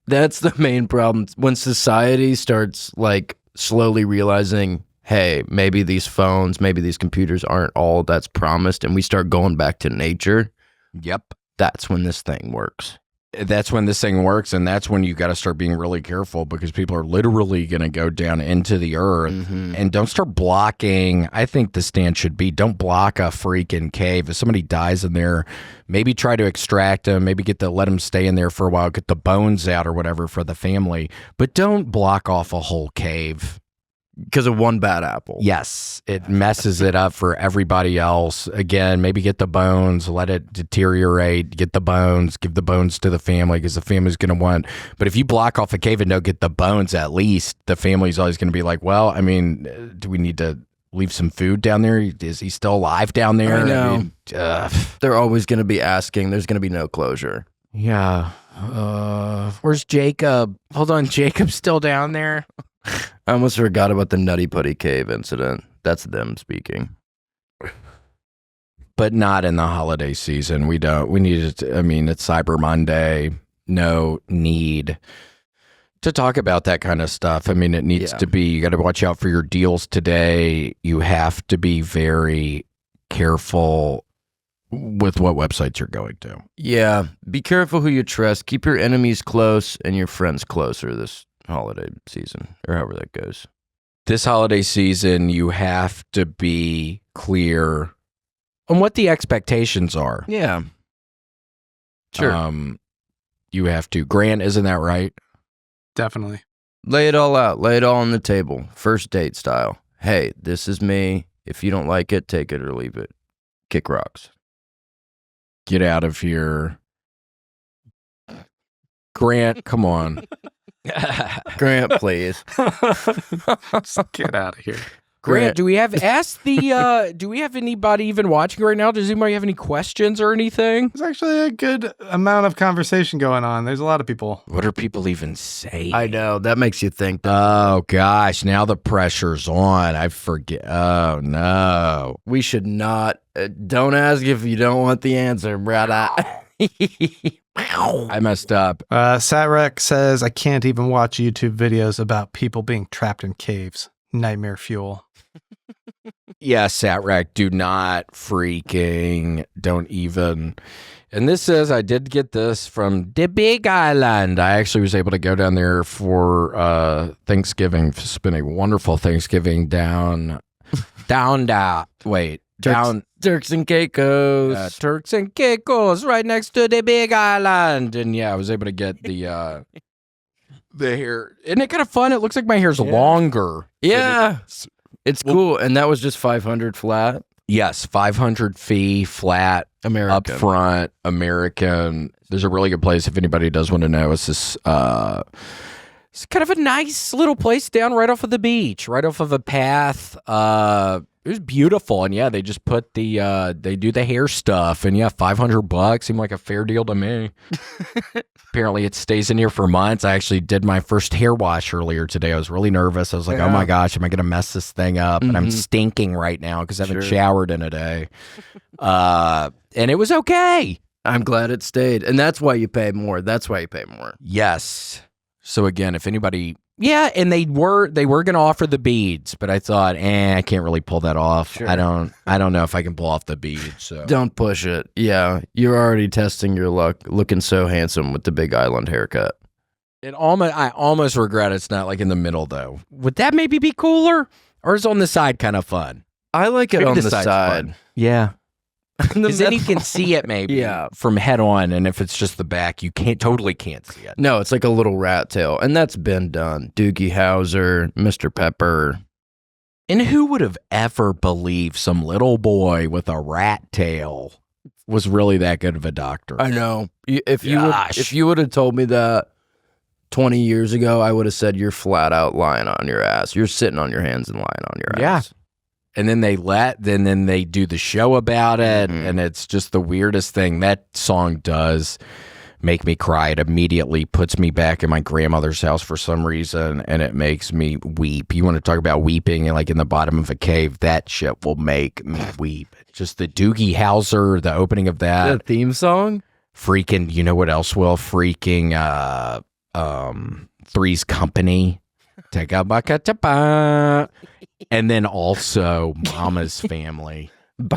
the main problem. When society starts like slowly realizing, hey, maybe these phones, maybe these computers aren't all that's promised, and we start going back to nature. Yep. That's when this thing works. that's when this thing works, and that's when you got to start being really careful because people are literally going to go down into the earth. And don't start blocking. I think the stand should be don't block a freaking cave. If somebody dies in there, maybe try to extract them, maybe let them stay in there for a while, get the bones out or whatever for the family, but don't block off a whole cave. Because of one bad apple. Yes, it messes it up for everybody else. Again, maybe get the bones, let it deteriorate, get the bones, give the bones to the family because the family's going to want. But if you block off a cave and don't get the bones, at least the family's always going to be like, well, I mean, do we need to leave some food down there? Is he still alive down there? I know. I mean, They're always going to be asking. There's going to be no closure. Yeah. Where's Jacob? Hold on, Jacob's still down there? I almost forgot about the Nutty Putty cave incident. That's them speaking. But not in the holiday season. We need it. I mean, it's Cyber Monday. No need to talk about that kind of stuff. I mean, it needs to be, you got to watch out for your deals today. You have to be very careful with what websites you're going to. Yeah. Be careful who you trust. Keep your enemies close and your friends closer this holiday season, or however that goes. This holiday season, you have to be clear on what the expectations are. Yeah. Sure. You have to. Grant, isn't that right? Definitely. Lay it all out. Lay it all on the table. First date style. Hey, this is me. If you don't like it, take it or leave it. Kick rocks. Get out of here. Grant, come on. Grant, please. Just get out of here. Grant, do we have do we have anybody even watching right now? Does anybody have any questions or anything? There's actually a good amount of conversation going on. There's a lot of people. What are people even saying? I know. That makes you think. Oh, gosh. Now the pressure's on. I forget. Oh, no. We should not. Don't ask if you don't want the answer, brother. I messed up. Satrek says, I can't even watch YouTube videos about people being trapped in caves. Nightmare fuel. Yeah, Satrack, do not don't even. And this says, I did get this from the Big Island. I actually was able to go down there for Thanksgiving. It's been a wonderful Thanksgiving down. Turks and Caicos. Turks and Caicos, right next to the Big Island. And yeah, I was able to get the hair. Isn't it kind of fun? It looks like my hair's longer. Yeah. It's cool. And that was just 500 flat? Yes, 500 fee, flat, American. up front, American. There's a really good place if anybody does want to know. It's this, it's kind of a nice little place down right off of the beach, right off of a path. It was beautiful. And yeah, they just put they do the hair stuff. And yeah, $500 seemed like a fair deal to me. Apparently it stays in here for months. I actually did my first hair wash earlier today. I was really nervous. I was like, oh my gosh, am I going to mess this thing up? And I'm stinking right now because I haven't showered in a day. And it was okay. I'm glad it stayed. And that's why you pay more. Yes. So again, if anybody... Yeah, and they were going to offer the beads, but I thought, I can't really pull that off. Sure. I don't know if I can pull off the beads. So don't push it. Yeah, you're already testing your luck, looking so handsome with the Big Island haircut. I almost regret it's not like in the middle though. Would that maybe be cooler, or is on the side kind of fun? I like it maybe on the side. Fun. Yeah. Because then you can see it maybe from head on, and if it's just the back, you totally can't see it. No, it's like a little rat tail, and that's been done. Doogie Howser, Mr. Pepper. And who would have ever believed some little boy with a rat tail was really that good of a doctor? I know. If you would have told me that 20 years ago, I would have said you're flat out lying on your ass. You're sitting on your hands and lying on your ass. And then then they do the show about it, and it's just the weirdest thing. That song does make me cry. It immediately puts me back in my grandmother's house for some reason, and it makes me weep. You want to talk about weeping like in the bottom of a cave? That shit will make me weep. Just the Doogie Howser, the opening of that. The theme song? Freaking, you know what else will? Freaking Three's Company. Take a bucket to buy. And then also Mama's Family. Wait,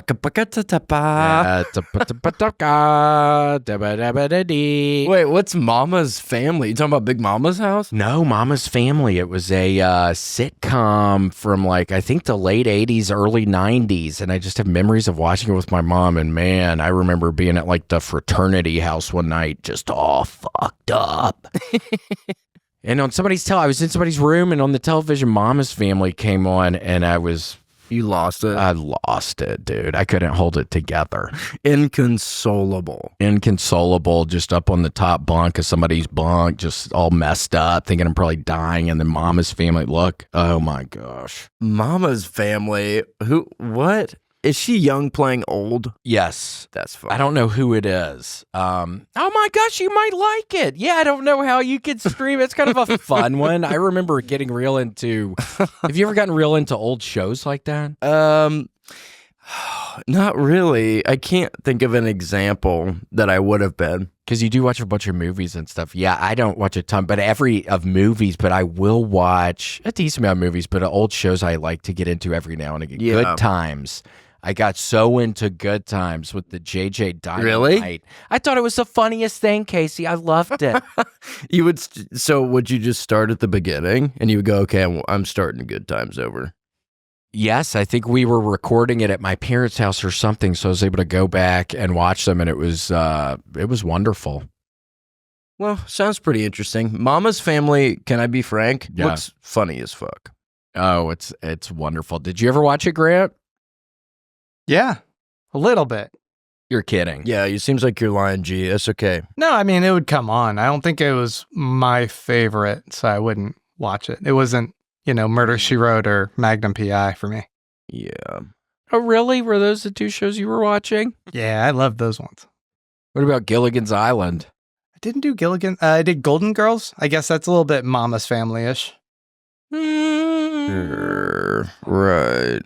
what's Mama's Family? You talking about Big Mama's house? No, Mama's Family. It was a sitcom from like, I think the late 80s, early 90s. And I just have memories of watching it with my mom. And man, I remember being at like the fraternity house one night, just all fucked up. And on somebody's I was in somebody's room, and on the television, Mama's Family came on, and You lost it. I lost it, dude. I couldn't hold it together. Inconsolable, just up on the top bunk of somebody's bunk, just all messed up, thinking I'm probably dying. And then Mama's Family, look, oh my gosh. Mama's Family. What? Is she young playing old? Yes. That's fun. I don't know who it is. Oh my gosh, you might like it. Yeah, I don't know how you could stream. It's kind of a fun one. I remember getting real into. Have you ever gotten real into old shows like that? Not really. I can't think of an example that I would have been. Because you do watch a bunch of movies and stuff. Yeah, I don't watch a ton, but but I will watch a decent amount of movies, but old shows I like to get into every now and again. Yeah. Good Times. I got so into Good Times with the JJ Dynamite. Really? I thought it was the funniest thing, Casey. I loved it. Would you just start at the beginning and you would go, okay, I'm starting Good Times over? Yes, I think we were recording it at my parents' house or something, so I was able to go back and watch them, and it was wonderful. Well, sounds pretty interesting. Mama's Family, can I be frank? Yeah. Looks funny as fuck. Oh, it's wonderful. Did you ever watch it, Grant? Yeah, a little bit. You're kidding. Yeah, it seems like you're lying, G. That's okay. No, I mean, it would come on. I don't think it was my favorite, so I wouldn't watch it. It wasn't, Murder, She Wrote or Magnum P.I. for me. Yeah. Oh, really? Were those the two shows you were watching? Yeah, I loved those ones. What about Gilligan's Island? I didn't do Gilligan. I did Golden Girls. I guess that's a little bit Mama's Family-ish. Right.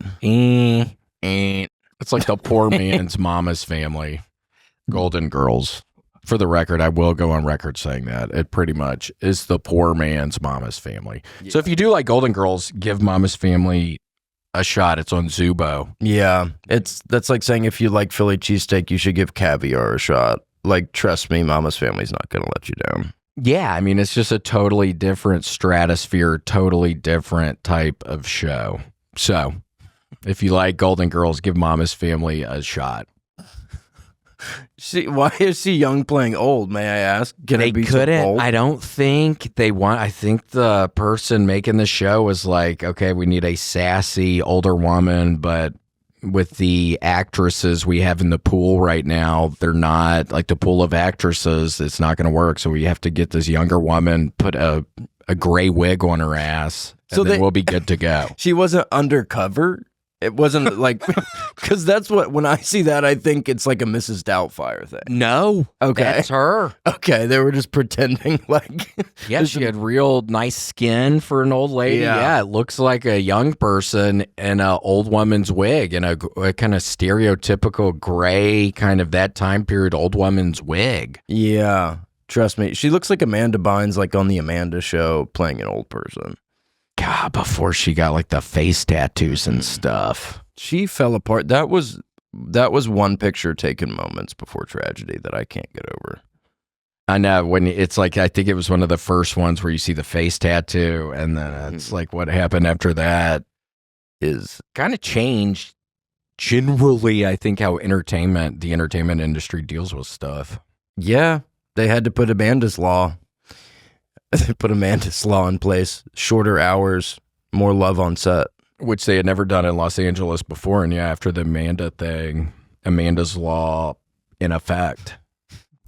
It's like the poor man's Mama's Family. Golden Girls. For the record, I will go on record saying that. It pretty much is the poor man's Mama's Family. Yeah. So if you do like Golden Girls, give Mama's Family a shot. It's on Zubo. Yeah. That's like saying if you like Philly cheesesteak, you should give caviar a shot. Like, trust me, Mama's Family's not going to let you down. Yeah, I mean, it's just a totally different stratosphere, totally different type of show. So if you like Golden Girls, give Mama's Family a shot. See, why is he young playing old, may I ask? They couldn't. I don't think they want. I think the person making the show was like, okay, we need a sassy older woman, but with the actresses we have in the pool right now, they're not like the pool of actresses. It's not going to work. So we have to get this younger woman, put a gray wig on her ass, and then we'll be good to go. She wasn't undercover. It wasn't like, because that's when I see that, I think it's like a Mrs. Doubtfire thing. No. Okay. That's her. Okay. They were just pretending like. Yeah, she had real nice skin for an old lady. Yeah, it looks like a young person in an old woman's wig and a kind of stereotypical gray, kind of that time period old woman's wig. Yeah. Trust me. She looks like Amanda Bynes, like on the Amanda Show, playing an old person. God, before she got like the face tattoos and stuff. She fell apart. That was one picture taken moments before tragedy that I can't get over. I know, when it's like, I think it was one of the first ones where you see the face tattoo, and then it's like what happened after that is kind of changed generally, I think, how the entertainment industry deals with stuff. Yeah, they had to put Amanda's Law. They put Amanda's Law in place. Shorter hours, more love on set. Which they had never done in Los Angeles before. And yeah, after the Amanda thing, Amanda's Law in effect.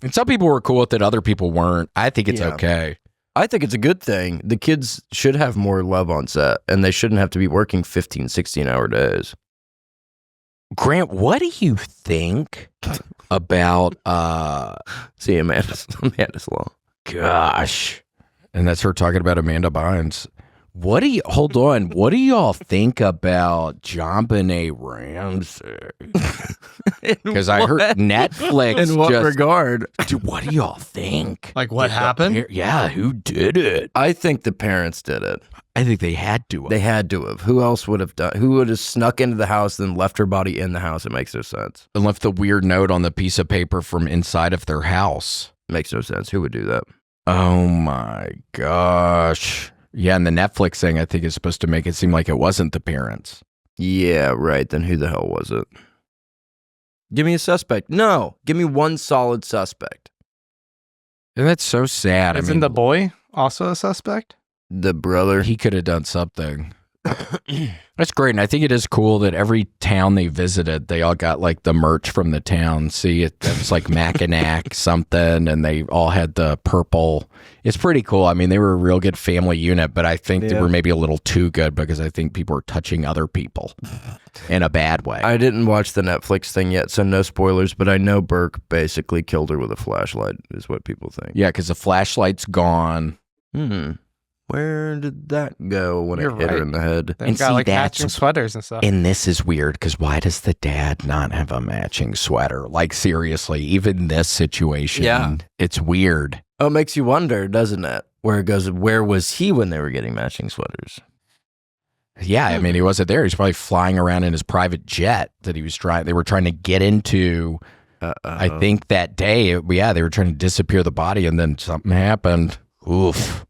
And some people were cool with it, other people weren't. I think it's okay. I think it's a good thing. The kids should have more love on set, and they shouldn't have to be working 15, 16-hour days. Grant, what do you think about see Amanda's Law? Gosh. And that's her talking about Amanda Bynes. Hold on. What do y'all think about JonBenet Ramsey? Because I heard Netflix. In what regard? Dude, what do y'all think? Like what happened? Yeah, who did it? I think the parents did it. I think they had to. They had to have. Who else would have done? Who would have snuck into the house and left her body in the house? It makes no sense. And left the weird note on the piece of paper from inside of their house. Makes no sense. Who would do that? Oh my gosh. Yeah, and the Netflix thing, I think, is supposed to make it seem like it wasn't the parents. Yeah, right. Then who the hell was it? Give me a suspect. No, give me one solid suspect. And that's so sad. Isn't the boy also a suspect? The brother. He could have done something. That's great. And I think it is cool that every town they visited, they all got like the merch from the town. See, it was like Mackinac something, and they all had the purple. It's pretty cool. I mean, they were a real good family unit, but I think they were maybe a little too good because I think people were touching other people in a bad way. I didn't watch the Netflix thing yet, so no spoilers, but I know Burke basically killed her with a flashlight, is what people think. Yeah, because the flashlight's gone. Where did that go when it hit her in the head? They've got like matching sweaters and stuff. And this is weird because why does the dad not have a matching sweater? Like, seriously, even this situation, it's weird. Oh, it makes you wonder, doesn't it? Where it goes, where was he when they were getting matching sweaters? Yeah, I mean, he wasn't there. He's probably flying around in his private jet that they were trying to get into. I think that day, they were trying to disappear the body, and then something happened. Oof.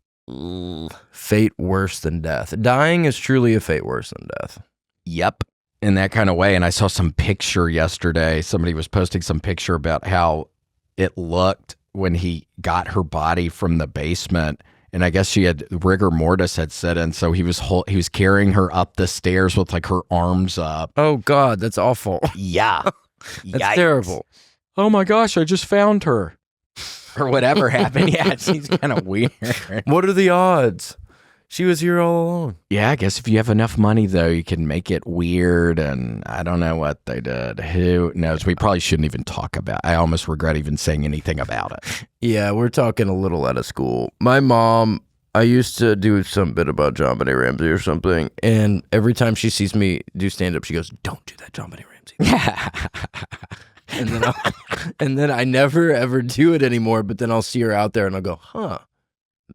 Fate worse than death. Dying is truly a fate worse than death. Yep. In that kind of way. And I saw some picture yesterday. Somebody was posting some picture about how it looked when he got her body from the basement. And I guess she had rigor mortis had set in. So he was carrying her up the stairs with like her arms up. Oh God, that's awful. Yeah. That's terrible. Oh my gosh, I just found her. Or whatever happened. Yeah, it seems kind of weird. What are the odds? She was here all along. Yeah, I guess if you have enough money, though, you can make it weird. And I don't know what they did. Who knows? We probably shouldn't even talk about it. I almost regret even saying anything about it. Yeah, we're talking a little out of school. My mom, I used to do some bit about JonBenet Ramsey or something. And every time she sees me do stand-up, she goes, "Don't do that, JonBenet Ramsey." And then I never ever do it anymore, but then I'll see her out there and I'll go,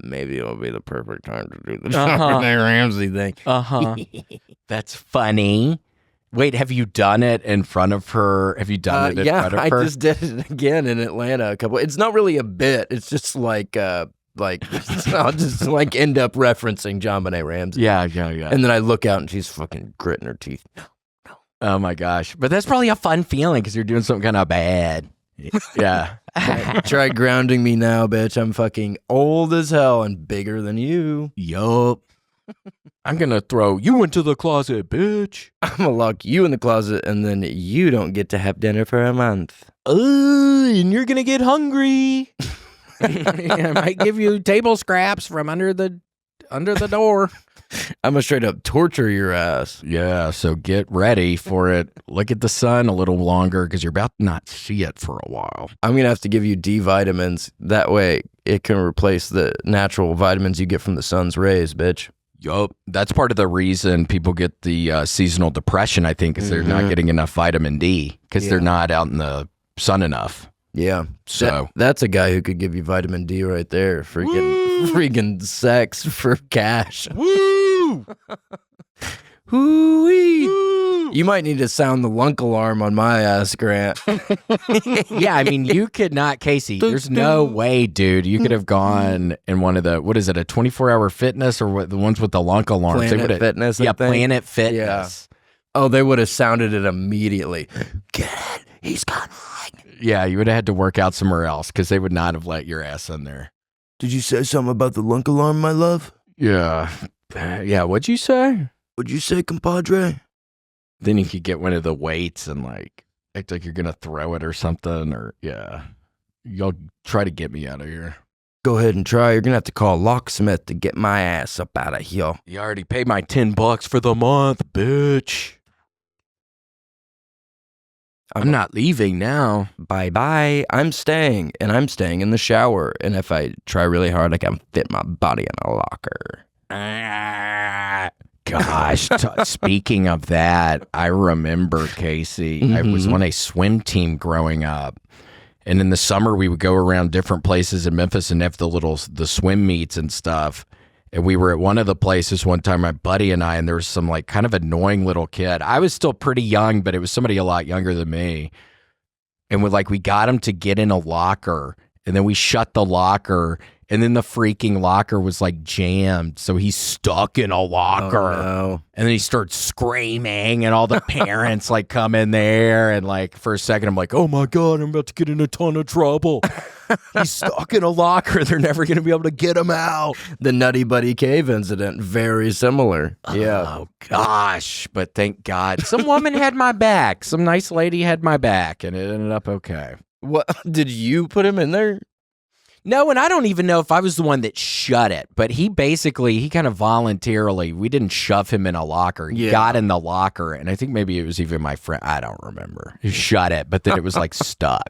maybe it'll be the perfect time to do the JonBenet Ramsey thing. That's funny. Wait, have you done it in front of her? Have you done it in front of her? I just did it again in Atlanta. It's not really a bit. It's just like I'll just like end up referencing JonBenet Ramsey. Yeah. And then I look out and she's fucking gritting her teeth. Oh my gosh. But that's probably a fun feeling because you're doing something kind of bad. Yeah. Try grounding me now, bitch. I'm fucking old as hell and bigger than you. Yup. I'm going to throw you into the closet, bitch. I'm going to lock you in the closet and then you don't get to have dinner for a month. And you're going to get hungry. I might give you table scraps from under the door. I'm going to straight up torture your ass. Yeah, so get ready for it. Look at the sun a little longer because you're about to not see it for a while. I'm going to have to give you D vitamins. That way it can replace the natural vitamins you get from the sun's rays, bitch. Yup. That's part of the reason people get the seasonal depression, I think, is they're not getting enough vitamin D because they're not out in the sun enough. Yeah. So that's a guy who could give you vitamin D right there. Freaking sex for cash. Woo! Hoo-wee. You might need to sound the lunk alarm on my ass, Grant. Yeah, I mean, you could not, Casey, there's no way, dude. You could have gone in one of the, what is it, a 24-hour fitness or what, the ones with the lunk alarms? Planet Fitness, yeah, Planet Fitness. Yeah. Oh, they would have sounded it immediately. Get it. He's coming. Yeah, you would have had to work out somewhere else because they would not have let your ass in there. Did you say something about the lunk alarm, my love? Yeah. Yeah, what'd you say? What'd you say, compadre? Then you could get one of the weights and like act like you're going to throw it or something or, yeah. Y'all try to get me out of here. Go ahead and try. You're going to have to call a locksmith to get my ass up out of here. You already paid my $10 for the month, bitch. I'm not leaving now. Bye-bye. I'm staying, and I'm staying in the shower. And if I try really hard, I can fit my body in a locker. Gosh, speaking of that, I remember, Casey, I was on a swim team growing up. And in the summer, we would go around different places in Memphis and have the swim meets and stuff. And we were at one of the places one time, my buddy and I, and there was some like kind of annoying little kid. I was still pretty young, but it was somebody a lot younger than me. And we got him to get in a locker, and then we shut the locker, and then the freaking locker was like jammed. So he's stuck in a locker. Oh, no. And then he starts screaming, and all the parents like come in there. And like for a second, I'm like, oh my God, I'm about to get in a ton of trouble. He's stuck in a locker. They're never going to be able to get him out. The Nutty Putty cave incident, very similar. Yeah. Oh gosh. But thank God. Some woman had my back. Some nice lady had my back, and it ended up okay. What did you put him in there? No, and I don't even know if I was the one that shut it, but he kind of voluntarily, we didn't shove him in a locker. He got in the locker, and I think maybe it was even my friend. I don't remember. He shut it, but then it was like stuck.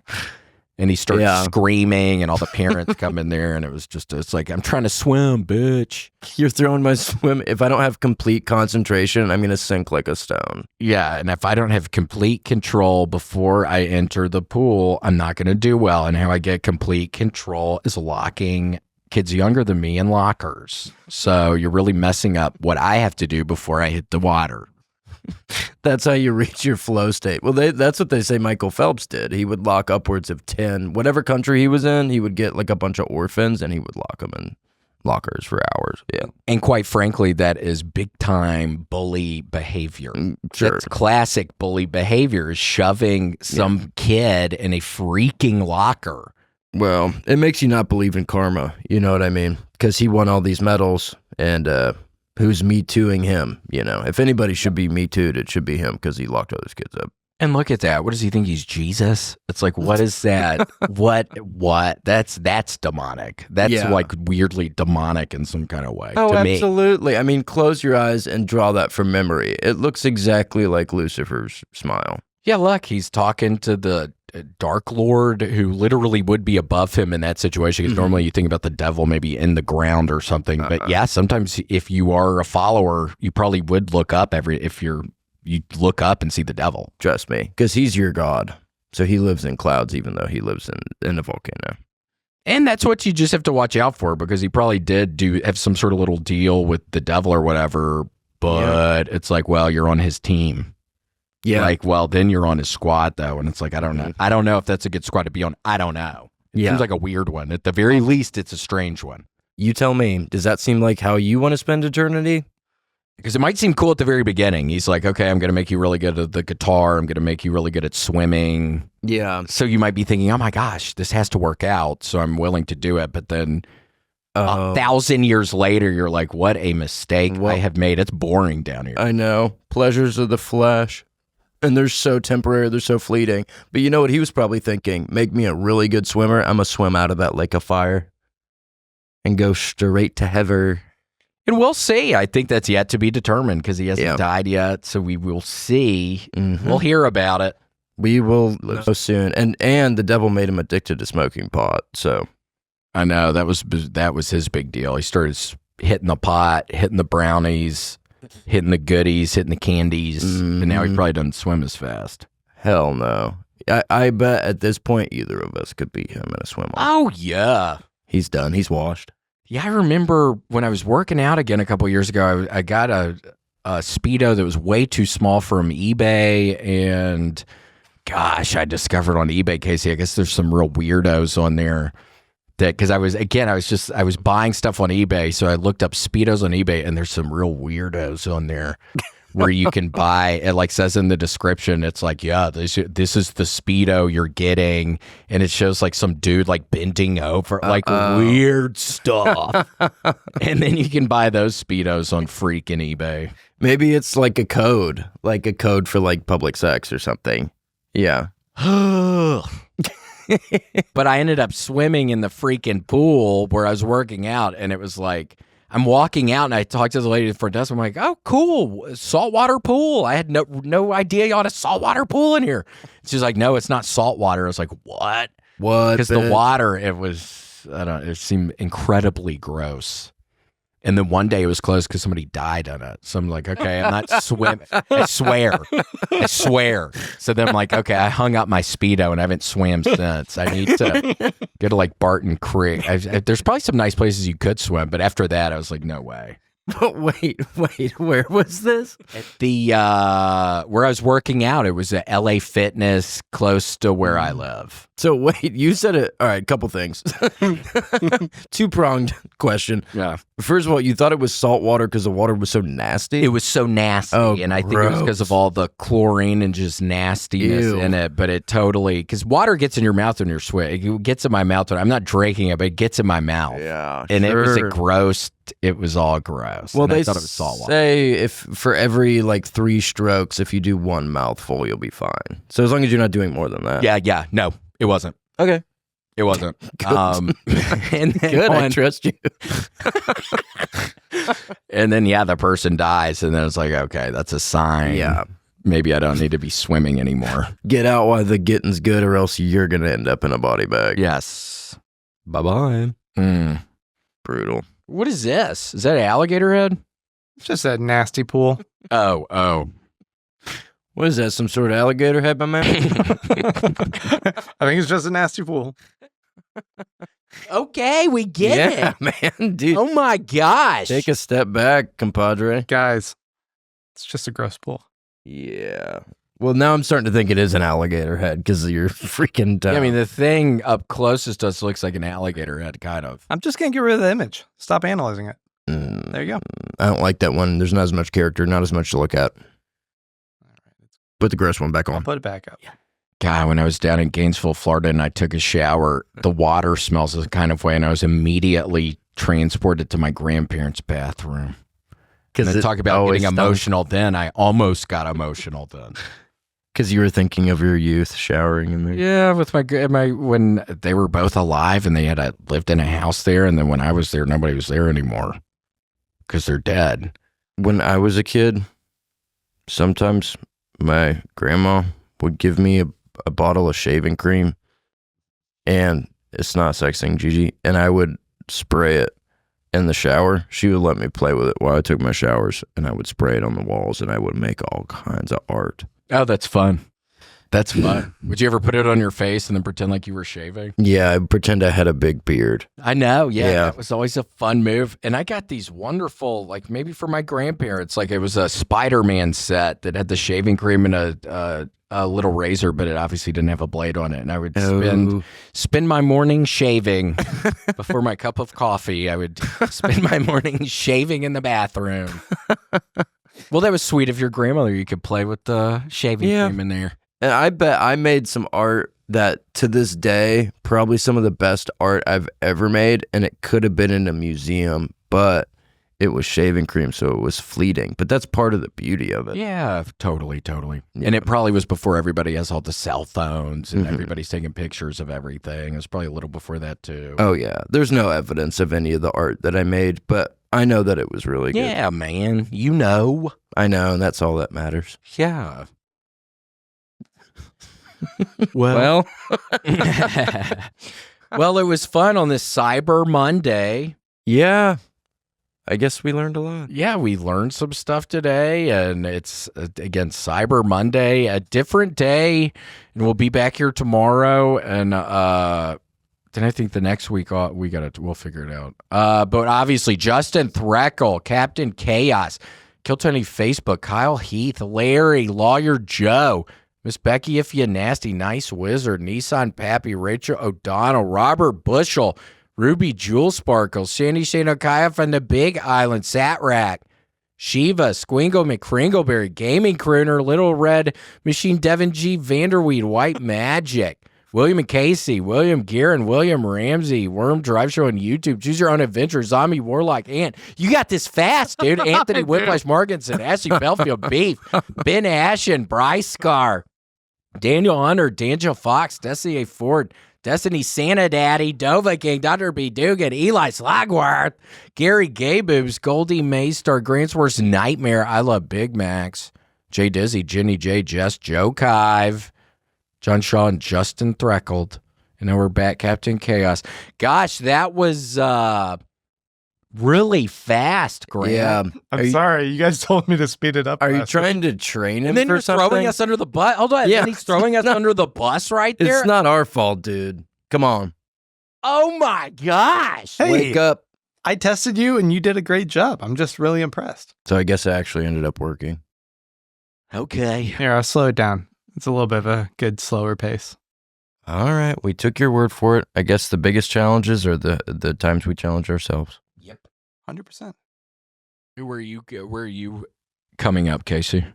And he started screaming, and all the parents come in there, and it's like, I'm trying to swim, bitch. You're throwing my swim. If I don't have complete concentration, I'm going to sink like a stone. Yeah, and if I don't have complete control before I enter the pool, I'm not going to do well. And how I get complete control is locking kids younger than me in lockers. So you're really messing up what I have to do before I hit the water. That's how you reach your flow state. Well, that's what they say Michael Phelps did. He would lock upwards of 10, whatever country he was in, he would get like a bunch of orphans, and he would lock them in lockers for hours. Yeah. And quite frankly, that is big time bully behavior. Sure. That's classic bully behavior, is shoving some kid in a freaking locker. Well, it makes you not believe in karma. You know what I mean? Because he won all these medals, and who's Me Tooing him? You know, if anybody should be Me Too'd, it should be him, because he locked all those kids up. And look at that. What does he think? He's Jesus? It's like, what is that? What? That's demonic. That's like weirdly demonic in some kind of way. Oh, to absolutely. I mean, close your eyes and draw that from memory. It looks exactly like Lucifer's smile. Yeah, look, he's talking to the Dark Lord, who literally would be above him in that situation, because normally you think about the devil maybe in the ground or something. But yeah, sometimes if you are a follower, you probably would look up you look up and see the devil. Trust me, because he's your god. So he lives in clouds, even though he lives in a volcano. And that's what you just have to watch out for, because he probably did have some sort of little deal with the devil or whatever. But it's like, well, you're on his team. Yeah. Like, well, then you're on his squad, though. And it's like, I don't know. I don't know if that's a good squad to be on. I don't know. It seems like a weird one. At the very least, it's a strange one. You tell me, does that seem like how you want to spend eternity? Because it might seem cool at the very beginning. He's like, okay, I'm going to make you really good at the guitar. I'm going to make you really good at swimming. Yeah. So you might be thinking, oh my gosh, this has to work out. So I'm willing to do it. But then 1,000 years later, you're like, what a mistake I have made. It's boring down here. I know. Pleasures of the flesh. And they're so temporary, they're so fleeting. But you know what he was probably thinking? Make me a really good swimmer. I'm going to swim out of that lake of fire and go straight to heaven. And we'll see. I think that's yet to be determined, because he hasn't died yet. So we will see. We'll hear about it. We will know soon. And the devil made him addicted to smoking pot. So I know that was his big deal. He started hitting the pot, hitting the brownies, hitting the goodies, hitting the candies, and now he probably doesn't swim as fast. Hell no. I bet at this point either of us could beat him in a swim off. Oh, yeah. He's done. He's washed. Yeah, I remember when I was working out again a couple of years ago, I got a Speedo that was way too small from eBay, and gosh, I discovered on eBay, Casey, I guess there's some real weirdos on there. Because I was buying stuff on eBay, so I looked up Speedos on eBay, and there's some real weirdos on there where you can buy. It like says in the description, it's like, yeah, this is the Speedo you're getting, and it shows like some dude like bending over, like weird stuff, and then you can buy those Speedos on freaking eBay. Maybe it's like a code for like public sex or something. Yeah. But I ended up swimming in the freaking pool where I was working out, and it was like, I'm walking out and I talked to the lady at the front desk. I'm like, oh, cool, saltwater pool. I had no idea you had a saltwater pool in here. She's like, no, it's not saltwater. I was like, what? What? Because the water, it seemed incredibly gross. And then one day it was closed because somebody died on it. So I'm like, okay, I'm not swimming. I swear. So then I'm like, okay, I hung up my Speedo and I haven't swam since. I need to go to like Barton Creek. There's probably some nice places you could swim, but after that, I was like, no way. But wait, where was this? At the where I was working out, it was a LA Fitness close to where I live. So wait, you said it. All right, couple things. Two-pronged question. Yeah. First of all, you thought it was salt water because the water was so nasty? It was so nasty, and I think it was because of all the chlorine and just nastiness in it. But it totally, because water gets in your mouth when you're sweating. It gets in my mouth when I'm not drinking it, but it gets in my mouth. Yeah, and it was gross. It was all gross. Well, I thought it was salt water. Say if for every like 3 strokes, if you do 1 mouthful, you'll be fine. So as long as you're not doing more than that. Yeah. No, it wasn't. Okay. It wasn't. And then Good, I trust you. And then, the person dies. And then it's like, okay, that's a sign. Yeah. Maybe I don't need to be swimming anymore. Get out while the getting's good, or else you're going to end up in a body bag. Yes. Bye-bye. Brutal. What is this? Is that an alligator head? It's just a nasty pool. Oh. What is that, some sort of alligator head, my man? I think it's just a nasty pool. Okay, we get it. Yeah, man, dude. Oh my gosh. Take a step back, compadre. Guys, it's just a gross pool. Yeah. Well, now I'm starting to think it is an alligator head because of your freaking Yeah, I mean, the thing up closest to us looks like an alligator head, kind of. I'm just going to get rid of the image. Stop analyzing it. There you go. I don't like that one. There's not as much character, not as much to look at. Put the gross one back on. I'll put it back up. Yeah. God, when I was down in Gainesville, Florida, and I took a shower, the water smells the kind of way, and I was immediately transported to my grandparents' bathroom. Because talk about getting emotional then. I almost got emotional then. Because you were thinking of your youth showering in there. Yeah, with my when they were both alive and they had lived in a house there, and then when I was there, nobody was there anymore because they're dead. When I was a kid, sometimes my grandma would give me a bottle of shaving cream, and it's not sexing, Gigi, and I would spray it in the shower. She would let me play with it while I took my showers, and I would spray it on the walls, and I would make all kinds of art. Oh, that's fun. That's fun. Would you ever put it on your face and then pretend like you were shaving? Yeah, I pretend I had a big beard. I know. Yeah. That was always a fun move. And I got these wonderful, like maybe for my grandparents, like it was a Spider-Man set that had the shaving cream and a little razor, but it obviously didn't have a blade on it. And I would spend my morning shaving before my cup of coffee. I would spend my morning shaving in the bathroom. Well, that was sweet of your grandmother. You could play with the shaving cream in there. And I bet I made some art that to this day, probably some of the best art I've ever made. And it could have been in a museum, but it was shaving cream, so it was fleeting. But that's part of the beauty of it. Yeah, totally. Yeah. And it probably was before everybody has all the cell phones and everybody's taking pictures of everything. It was probably a little before that, too. Oh, yeah. There's no evidence of any of the art that I made, but I know that it was really good. Yeah, man. You know. I know, and that's all that matters. Yeah. Well, well, it was fun on this Cyber Monday. Yeah. I guess we learned a lot. Yeah, we learned some stuff today, and it's, again, Cyber Monday, a different day, and we'll be back here tomorrow, and then I think the next week we'll figure it out. But obviously, Justin Threckle, Captain Chaos, Kill Tony Facebook, Kyle Heath, Larry, Lawyer Joe, Miss Becky If You Nasty, Nice Wizard, Nissan Pappy, Rachel O'Donnell, Robert Bushel, Ruby Jewel Sparkles, Sandy Shane O'Kaya from the Big Island, Satrack, Shiva, Squingle McCringleberry, Gaming Crooner, Little Red Machine, Devin G. Vanderweed, White Magic, William and Casey, William Guerin, William Ramsey, Worm Drive Show on YouTube, Choose Your Own Adventure, Zombie Warlock, Ant. You got this fast, dude. Anthony Whiplash Morganson, Ashley Belfield, Beef, Ben Ashen, Bryce Scar, Daniel Hunter, D'Angelo Fox, Destiny A. Ford, Destiny Santa Daddy, Dova King, Dr. B. Dugan, Eli Slagworth, Gary Gayboobs, Goldie Maystar, Grantsworth's Nightmare, I Love Big Macs, Jay Dizzy, Jenny J, Jess, Joe Kive, John Shaw, and Justin Threckled. And now we're back, Captain Chaos. Gosh, that was really fast, Grant. Yeah. I'm sorry. You guys told me to speed it up. Are you last trying to train him And then for you're something? throwing us under the bus. Hold on. Yeah. And he's throwing us under the bus right there. It's not our fault, dude. Come on. Oh my gosh. Hey. Wake up. I tested you and you did a great job. I'm just really impressed. So I guess it actually ended up working. Okay. Here, I'll slow it down. It's a little bit of a good, slower pace. All right. We took your word for it. I guess the biggest challenges are the times we challenge ourselves. Yep. 100%. Where are you coming up, Casey?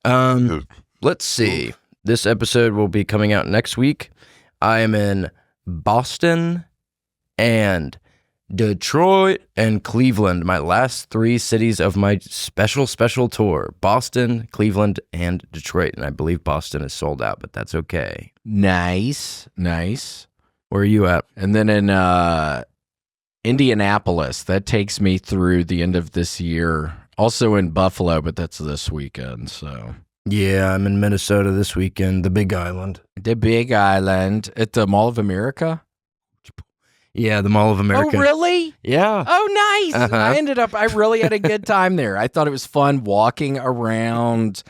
Let's see. This episode will be coming out next week. I am in Boston and Detroit and Cleveland, my last 3 cities of my special tour. Boston, Cleveland, and Detroit. And I believe Boston is sold out, but that's okay. Nice. Where are you at? And then in Indianapolis, that takes me through the end of this year. Also in Buffalo, but that's this weekend, so. Yeah, I'm in Minnesota this weekend, the Big Island. The Big Island at the Mall of America? Yeah, the Mall of America. Oh, really? Yeah. Oh, nice. Uh-huh. I really had a good time there. I thought it was fun walking around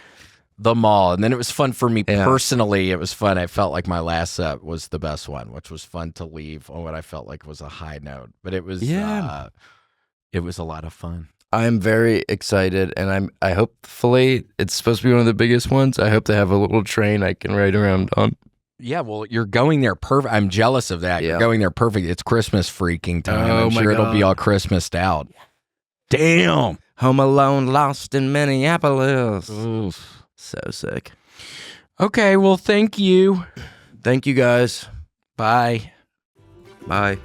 the mall. And then it was fun for me personally. It was fun. I felt like my last set was the best one, which was fun to leave on what I felt like was a high note. But it was, it was a lot of fun. I'm very excited, and I hopefully it's supposed to be one of the biggest ones. I hope to have a little train I can ride around on. Yeah, well, you're going there perfect. I'm jealous of that. Yeah. You're going there perfect. It's Christmas freaking time. Oh, I'm my sure it'll be God. all Christmased out. Damn. Home Alone, Lost in Minneapolis. Oof. So sick. Okay, well, thank you. Thank you guys. Bye. Bye.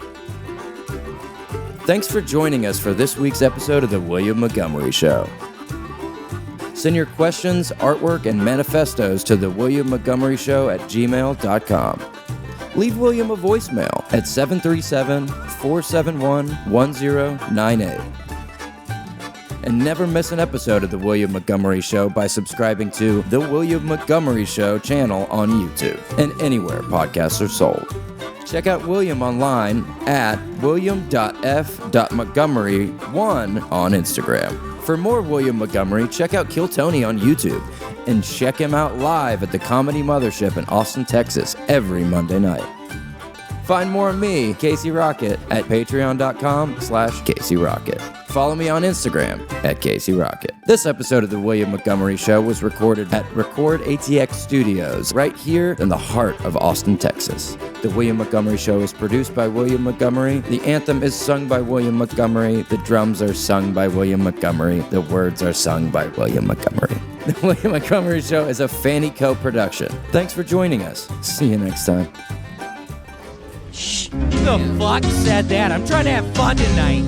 Thanks for joining us for this week's episode of The William Montgomery Show. Send your questions, artwork, and manifestos to thewilliammontgomeryshow@gmail.com. Leave William a voicemail at 737-471-1098. And never miss an episode of The William Montgomery Show by subscribing to The William Montgomery Show channel on YouTube and anywhere podcasts are sold. Check out William online at william.f.montgomery1 on Instagram. For more William Montgomery, check out Kill Tony on YouTube and check him out live at the Comedy Mothership in Austin, Texas every Monday night. Find more of me, Casey Rocket, at patreon.com/Casey Rocket. Follow me on Instagram at Casey Rocket. This episode of The William Montgomery Show was recorded at Record ATX Studios, right here in the heart of Austin, Texas. The William Montgomery Show is produced by William Montgomery. The anthem is sung by William Montgomery. The drums are sung by William Montgomery. The words are sung by William Montgomery. The William Montgomery Show is a Fanny Co. production. Thanks for joining us. See you next time. Who the fuck said that? I'm trying to have fun tonight.